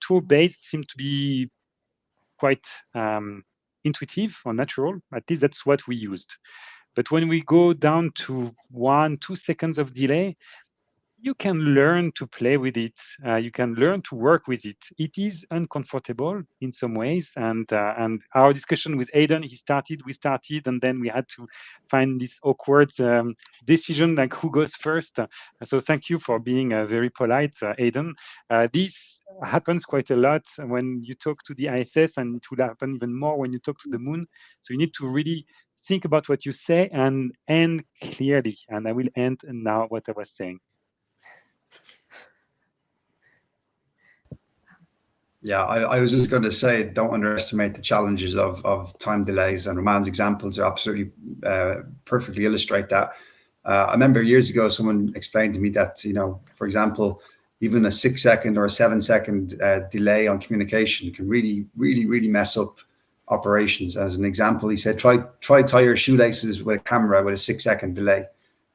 Speaker 17: tour-based seem to be quite intuitive or natural. At least that's what we used. But when we go down to 1-2 seconds of delay, you can learn to play with it. You can learn to work with it. It is uncomfortable in some ways, and our discussion with Aidan, we started, and then we had to find this awkward decision, like who goes first. So thank you for being very polite, Aidan. This happens quite a lot when you talk to the ISS, and it will happen even more when you talk to the moon. So you need to really think about what you say and end clearly. And I will end now what I was saying.
Speaker 11: Yeah, I was just going to say, don't underestimate the challenges of time delays, and Romain's examples are absolutely perfectly illustrate that. I remember years ago, someone explained to me that, for example, even a 6-second or a 7-second delay on communication can really, really, really mess up operations. As an example, he said, try tie your shoelaces with a camera with a 6-second delay.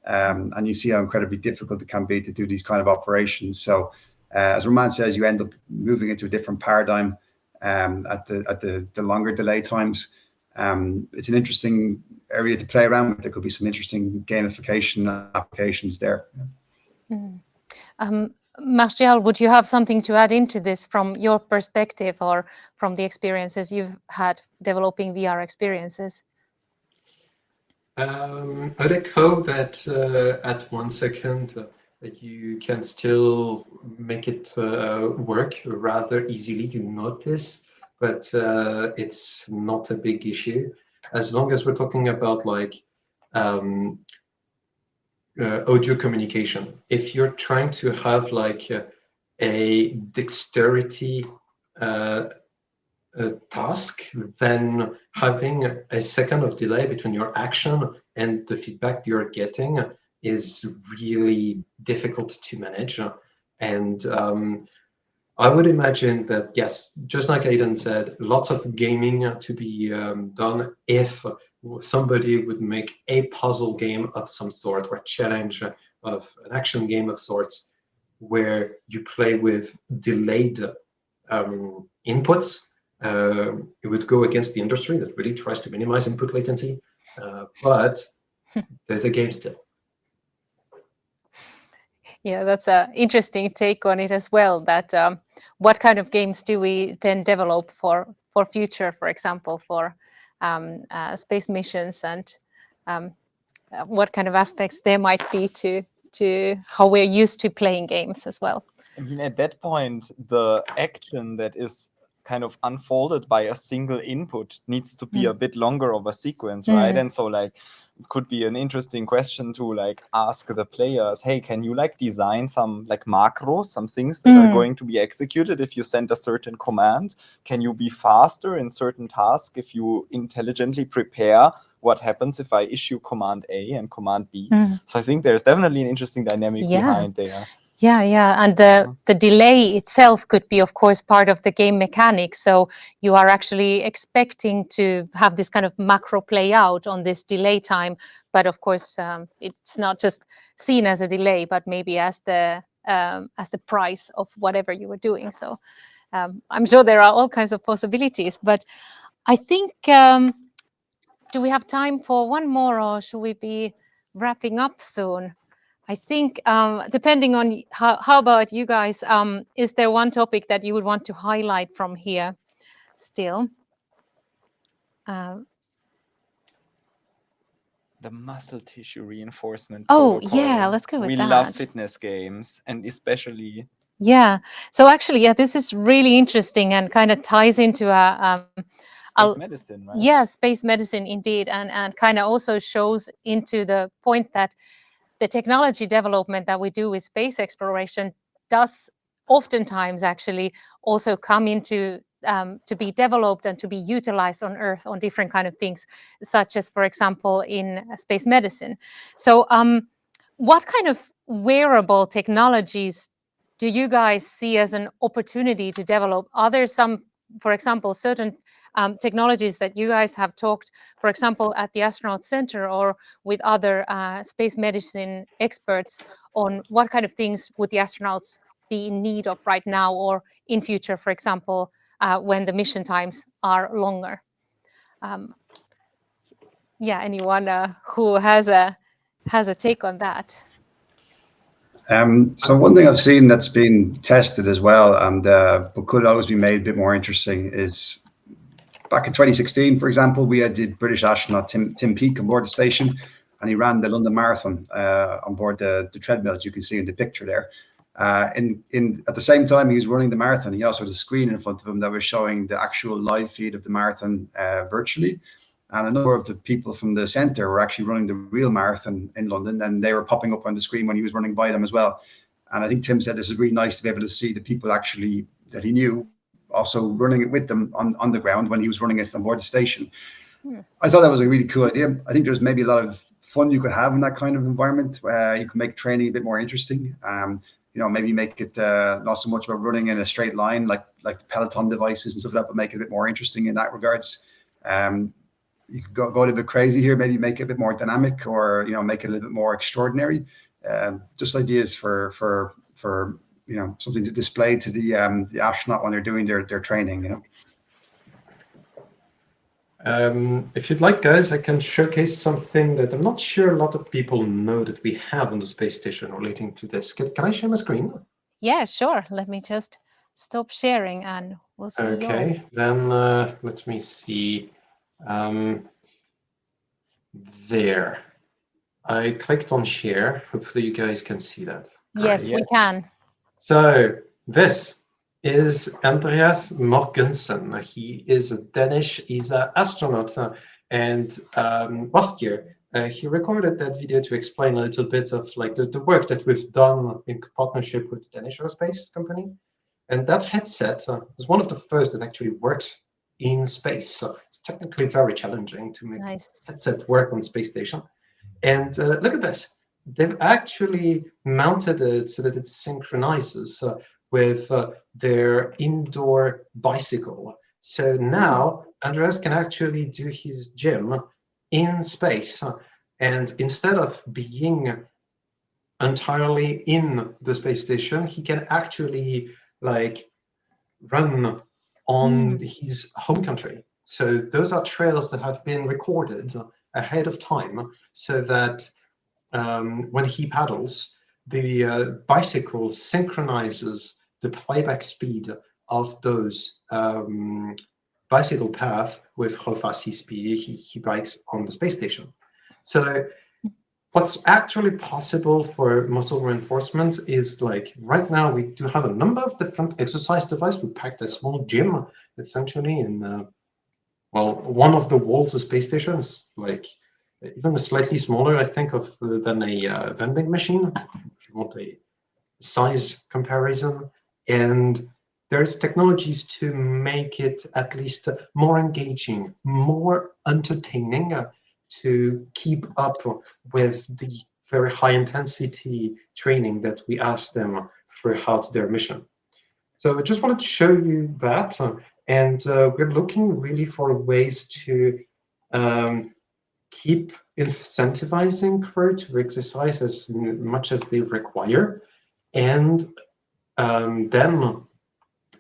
Speaker 11: And you see how incredibly difficult it can be to do these kind of operations. So as Romain says, you end up moving into a different paradigm at the longer delay times. It's an interesting area to play around with. There could be some interesting gamification applications there.
Speaker 1: Martial, would you have something to add into this from your perspective or from the experiences you've had developing VR experiences?
Speaker 16: I'd echo that at 1 second, you can still make it work rather easily. You notice, but it's not a big issue. As long as we're talking about like audio communication. If you're trying to have like a dexterity task, then having a second of delay between your action and the feedback you're getting is really difficult to manage. And I would imagine that, yes, just like Aidan said, lots of gaming to be done if somebody would make a puzzle game of some sort, or a challenge of an action game of sorts, where you play with delayed inputs. It would go against the industry that really tries to minimize input latency, but there's a game still.
Speaker 1: Yeah, that's an interesting take on it as well, that what kind of games do we then develop for future, for example, for space missions, and what kind of aspects there might be to how we're used to playing games as well.
Speaker 18: I mean, at that point, the action that is kind of unfolded by a single input needs to be a bit longer of a sequence, right? And so like it could be an interesting question to like ask the players, hey, can you like design some like macros, some things that are going to be executed if you send a certain command? Can you be faster in certain tasks if you intelligently prepare what happens if I issue command A and command B? So I think there's definitely an interesting dynamic behind there.
Speaker 1: Yeah, and the delay itself could be, of course, part of the game mechanics. So you are actually expecting to have this kind of macro play out on this delay time, but of course, it's not just seen as a delay, but maybe as the price of whatever you were doing. So I'm sure there are all kinds of possibilities. But I think, do we have time for one more, or should we be wrapping up soon? I think, depending on how about you guys, is there one topic that you would want to highlight from here still?
Speaker 18: The muscle tissue reinforcement
Speaker 1: Oh,
Speaker 18: protocol.
Speaker 1: yeah, let's go with
Speaker 18: we
Speaker 1: that.
Speaker 18: We love fitness games, and especially...
Speaker 1: Yeah, so actually, yeah, this is really interesting and kind of ties into
Speaker 18: space medicine, right?
Speaker 1: Yeah, space medicine indeed, and kind of also shows into the point that the technology development that we do with space exploration does oftentimes actually also come into to be developed and to be utilized on Earth on different kind of things, such as, for example, in space medicine. So what kind of wearable technologies do you guys see as an opportunity to develop? Are there some, for example, certain technologies that you guys have talked, for example, at the Astronaut Center or with other space medicine experts, on what kind of things would the astronauts be in need of right now or in future, for example, when the mission times are longer? Yeah, anyone who has a take on that?
Speaker 11: So one thing I've seen that's been tested as well, and but could always be made a bit more interesting, is back in 2016, for example, we had the British astronaut Tim Peake on board the station, and he ran the London Marathon on board the treadmill, as you can see in the picture there. At the same time he was running the marathon, he also had a screen in front of him that was showing the actual live feed of the marathon virtually. And a number of the people from the centre were actually running the real marathon in London, and they were popping up on the screen when he was running by them as well. And I think Tim said this is really nice to be able to see the people actually that he knew also running it with them on the ground when he was running it on board the station. I thought that was a really cool idea. I think there's maybe a lot of fun you could have in that kind of environment. You can make training a bit more interesting. Maybe make it not so much about running in a straight line like the Peloton devices and stuff like that, but make it a bit more interesting in that regards. You could go a little bit crazy here, maybe make it a bit more dynamic, or make it a little bit more extraordinary. Just ideas for something to display to the astronaut when they're doing their training.
Speaker 16: If you'd like, guys, I can showcase something that I'm not sure a lot of people know that we have on the space station relating to this. Can I share my screen?
Speaker 1: Yeah, sure. Let me just stop sharing and we'll see.
Speaker 16: Okay, then let me see. There. I clicked on share. Hopefully you guys can see that.
Speaker 1: Yes, we can.
Speaker 16: So this is Andreas Morgensen. He is a Danish ESA astronaut, and last year he recorded that video to explain a little bit of like the work that we've done in partnership with the Danish aerospace company. And that headset is one of the first that actually works in space. So it's technically very challenging to make a headset work on space station. And look at this. They've actually mounted it so that it synchronizes with their indoor bicycle. So now Andreas can actually do his gym in space. And instead of being entirely in the space station, he can actually like run on his home country. So those are trails that have been recorded ahead of time so that when he paddles, the bicycle synchronizes the playback speed of those bicycle path with how fast he bikes on the space station. So what's actually possible for muscle reinforcement is like right now we do have a number of different exercise devices. We packed a small gym essentially in one of the walls of space stations, like even slightly smaller, I think, than a vending machine, if you want a size comparison. And there's technologies to make it at least more engaging, more entertaining, to keep up with the very high intensity training that we ask them throughout their mission. So I just wanted to show you that. And we're looking really for ways to keep incentivizing crew to exercise as much as they require. And then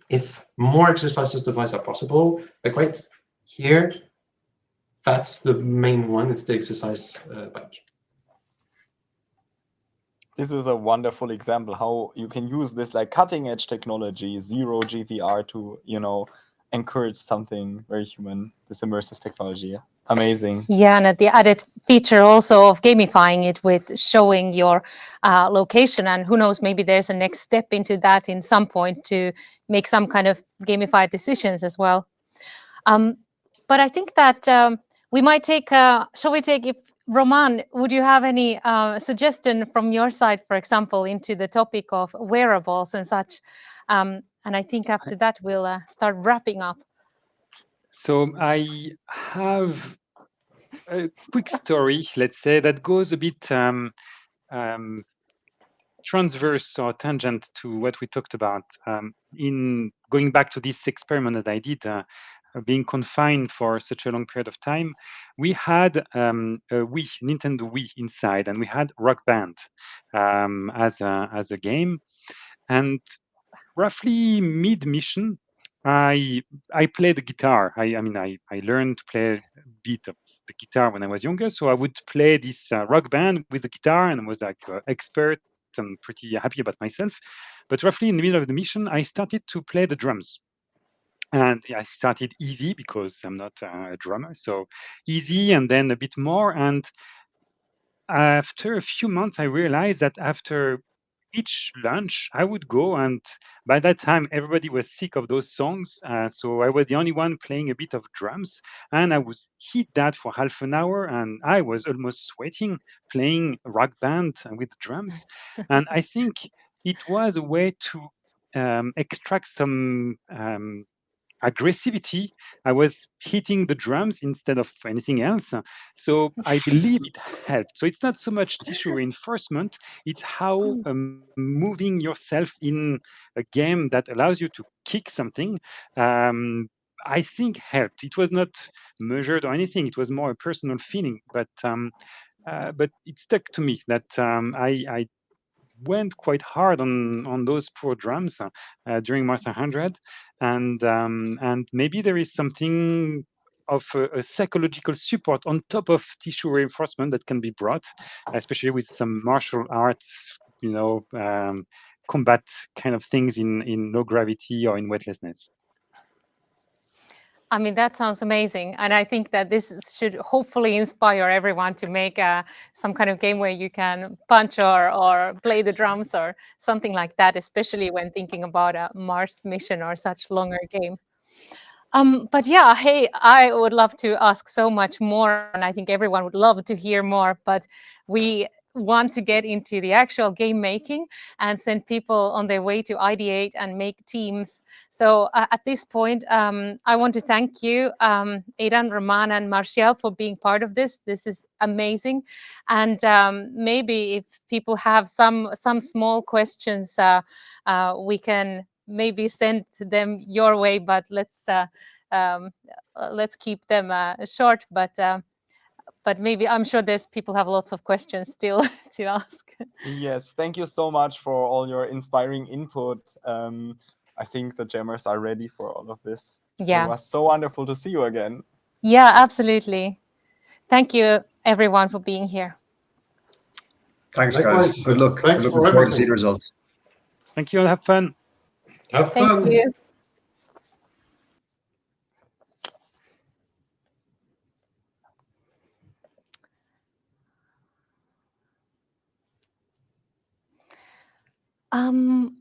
Speaker 16: if more exercises devices are possible, like right here, that's the main one. It's the exercise bike.
Speaker 18: This is a wonderful example how you can use this like cutting edge technology, zero GVR, to, you know, encourage something very human, this immersive technology. Amazing.
Speaker 1: Yeah, and the added feature also of gamifying it with showing your location, and who knows, maybe there's a next step into that in some point to make some kind of gamified decisions as well. But I think that we might take, shall we take, if Romain, would you have any suggestion from your side, for example, into the topic of wearables and such? And I think after that, we'll start wrapping up.
Speaker 17: So I have a quick story, let's say, that goes a bit transverse or tangent to what we talked about. In going back to this experiment that I did, being confined for such a long period of time, we had a Wii, Nintendo Wii inside, and we had Rock Band as a game. And roughly mid-mission, I played the guitar. I learned to play a bit of the guitar when I was younger, so I would play this Rock Band with the guitar, and I was like expert and pretty happy about myself. But roughly in the middle of the mission, I started to play the drums. And I started easy because I'm not a drummer, so easy, and then a bit more. And after a few months, I realized that after each lunch, I would go, and by that time, everybody was sick of those songs. So I was the only one playing a bit of drums, and I was hit that for half an hour, and I was almost sweating playing Rock Band with drums. And I think it was a way to extract some aggressivity. I was hitting the drums instead of anything else. So I believe it helped. So it's not so much tissue reinforcement, it's how moving yourself in a game that allows you to kick something, I think helped. It was not measured or anything, it was more a personal feeling, but it stuck to me that I went quite hard on those poor drums during Monster 100, and maybe there is something of a psychological support on top of tissue reinforcement that can be brought, especially with some martial arts, combat kind of things in low gravity or in weightlessness.
Speaker 1: I mean, that sounds amazing. And I think that this should hopefully inspire everyone to make some kind of game where you can punch or play the drums or something like that, especially when thinking about a Mars mission or such longer game. But yeah, hey, I would love to ask so much more, and I think everyone would love to hear more, but we want to get into the actual game making and send people on their way to ideate and make teams. So at this point, I want to thank you, Aidan, Romain, and Martial for being part of this. This is amazing. And maybe if people have some small questions, we can maybe send them your way, but let's keep them short. But maybe I'm sure there's people have lots of questions still to ask.
Speaker 18: Yes, thank you so much for all your inspiring input. I think the jammers are ready for all of this.
Speaker 1: Yeah.
Speaker 18: It was so wonderful to see you again.
Speaker 1: Yeah, absolutely. Thank you, everyone, for being here.
Speaker 11: Thanks,
Speaker 16: Likewise.
Speaker 11: guys. Good luck.
Speaker 16: Thanks
Speaker 11: Looking
Speaker 16: for
Speaker 11: forward to see
Speaker 16: everything.
Speaker 11: the results.
Speaker 17: Thank you all. Have fun.
Speaker 16: Have
Speaker 1: Thank
Speaker 16: fun.
Speaker 1: you.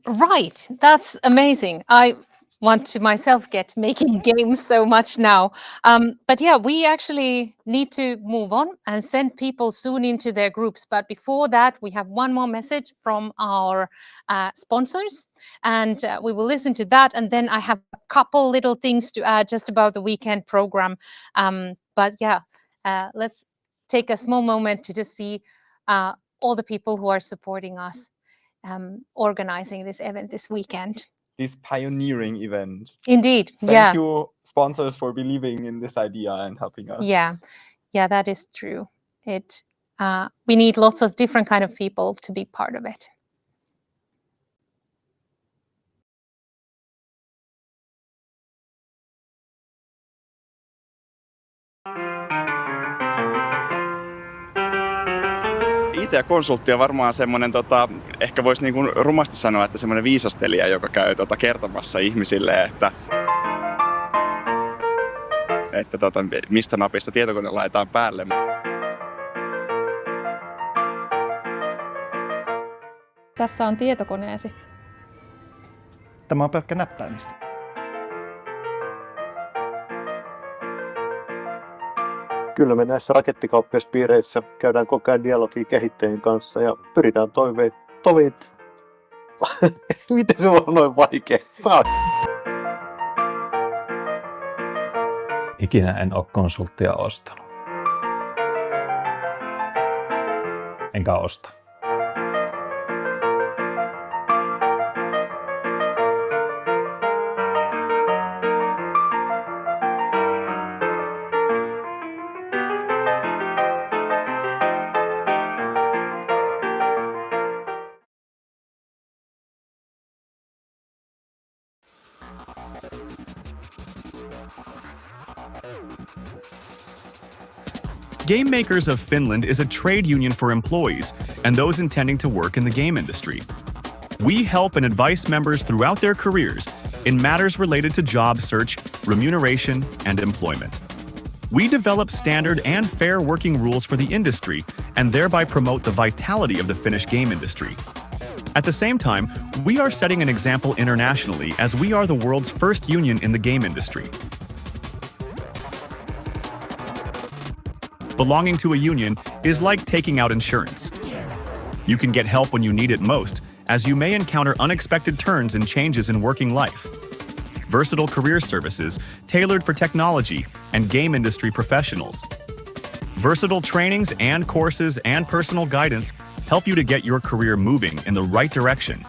Speaker 1: Right, that's amazing. I want to myself get making games so much now. But yeah, we actually need to move on and send people soon into their groups. But before that, we have one more message from our sponsors, and we will listen to that. And then I have a couple little things to add just about the weekend program. But yeah, let's take a small moment to just see all the people who are supporting us. Organizing this event this weekend.
Speaker 18: This pioneering event.
Speaker 1: Indeed,
Speaker 18: Thank you, sponsors, for believing in this idea and helping us.
Speaker 1: Yeah, that is true. We need lots of different kind of people to be part of it.
Speaker 19: IT-konsultti on varmaan semmoinen, ehkä voisi niin kuin rumasti sanoa, että semmoinen viisastelija, joka käy kertomassa ihmisille, että mistä napista tietokone laitetaan päälle.
Speaker 20: Tässä on tietokoneesi.
Speaker 21: Tämä on pelkkä näppäimistö.
Speaker 22: Kyllä me näissä rakettikauppiaspiireissä käydään koko ajan dialogia kehittäjien kanssa ja pyritään Miten se on noin vaikea?
Speaker 23: Ikinä en ole konsulttia ostanut. Enkä osta.
Speaker 24: Game Makers of Finland is a trade union for employees and those intending to work in the game industry. We help and advise members throughout their careers in matters related to job search, remuneration, and employment. We develop standard and fair working rules for the industry and thereby promote the vitality of the Finnish game industry. At the same time, we are setting an example internationally as we are the world's first union in the game industry. Belonging to a union is like taking out insurance. You can get help when you need it most, as you may encounter unexpected turns and changes in working life. Versatile career services tailored for technology and game industry professionals. Versatile trainings and courses and personal guidance help you to get your career moving in the right direction.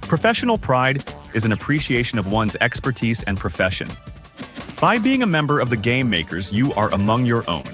Speaker 24: Professional pride is an appreciation of one's expertise and profession. By being a member of the Game Makers, you are among your own.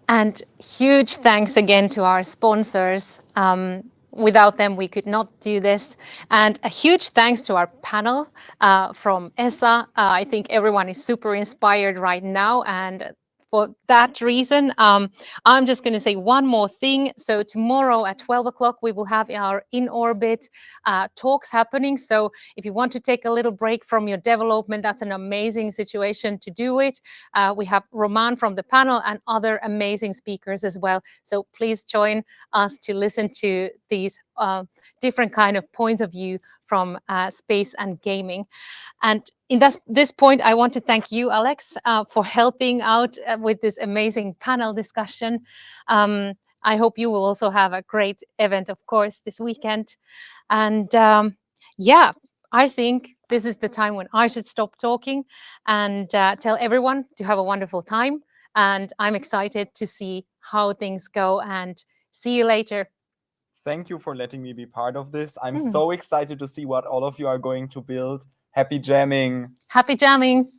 Speaker 1: And huge thanks again to our sponsors. Without them, we could not do this. And a huge thanks to our panel from ESA. I think everyone is super inspired right now. And for that reason, I'm just going to say one more thing. So tomorrow at 12 o'clock, we will have our in-orbit talks happening. So if you want to take a little break from your development, that's an amazing situation to do it. We have Romain from the panel and other amazing speakers as well. So please join us to listen to these different kind of points of view from space and gaming. And in this point, I want to thank you, Alex, for helping out with this amazing panel discussion. I hope you will also have a great event, of course, this weekend. And yeah, I think this is the time when I should stop talking and tell everyone to have a wonderful time. And I'm excited to see how things go, and see you later.
Speaker 18: Thank you for letting me be part of this. I'm so excited to see what all of you are going to build. Happy jamming.
Speaker 1: Happy jamming.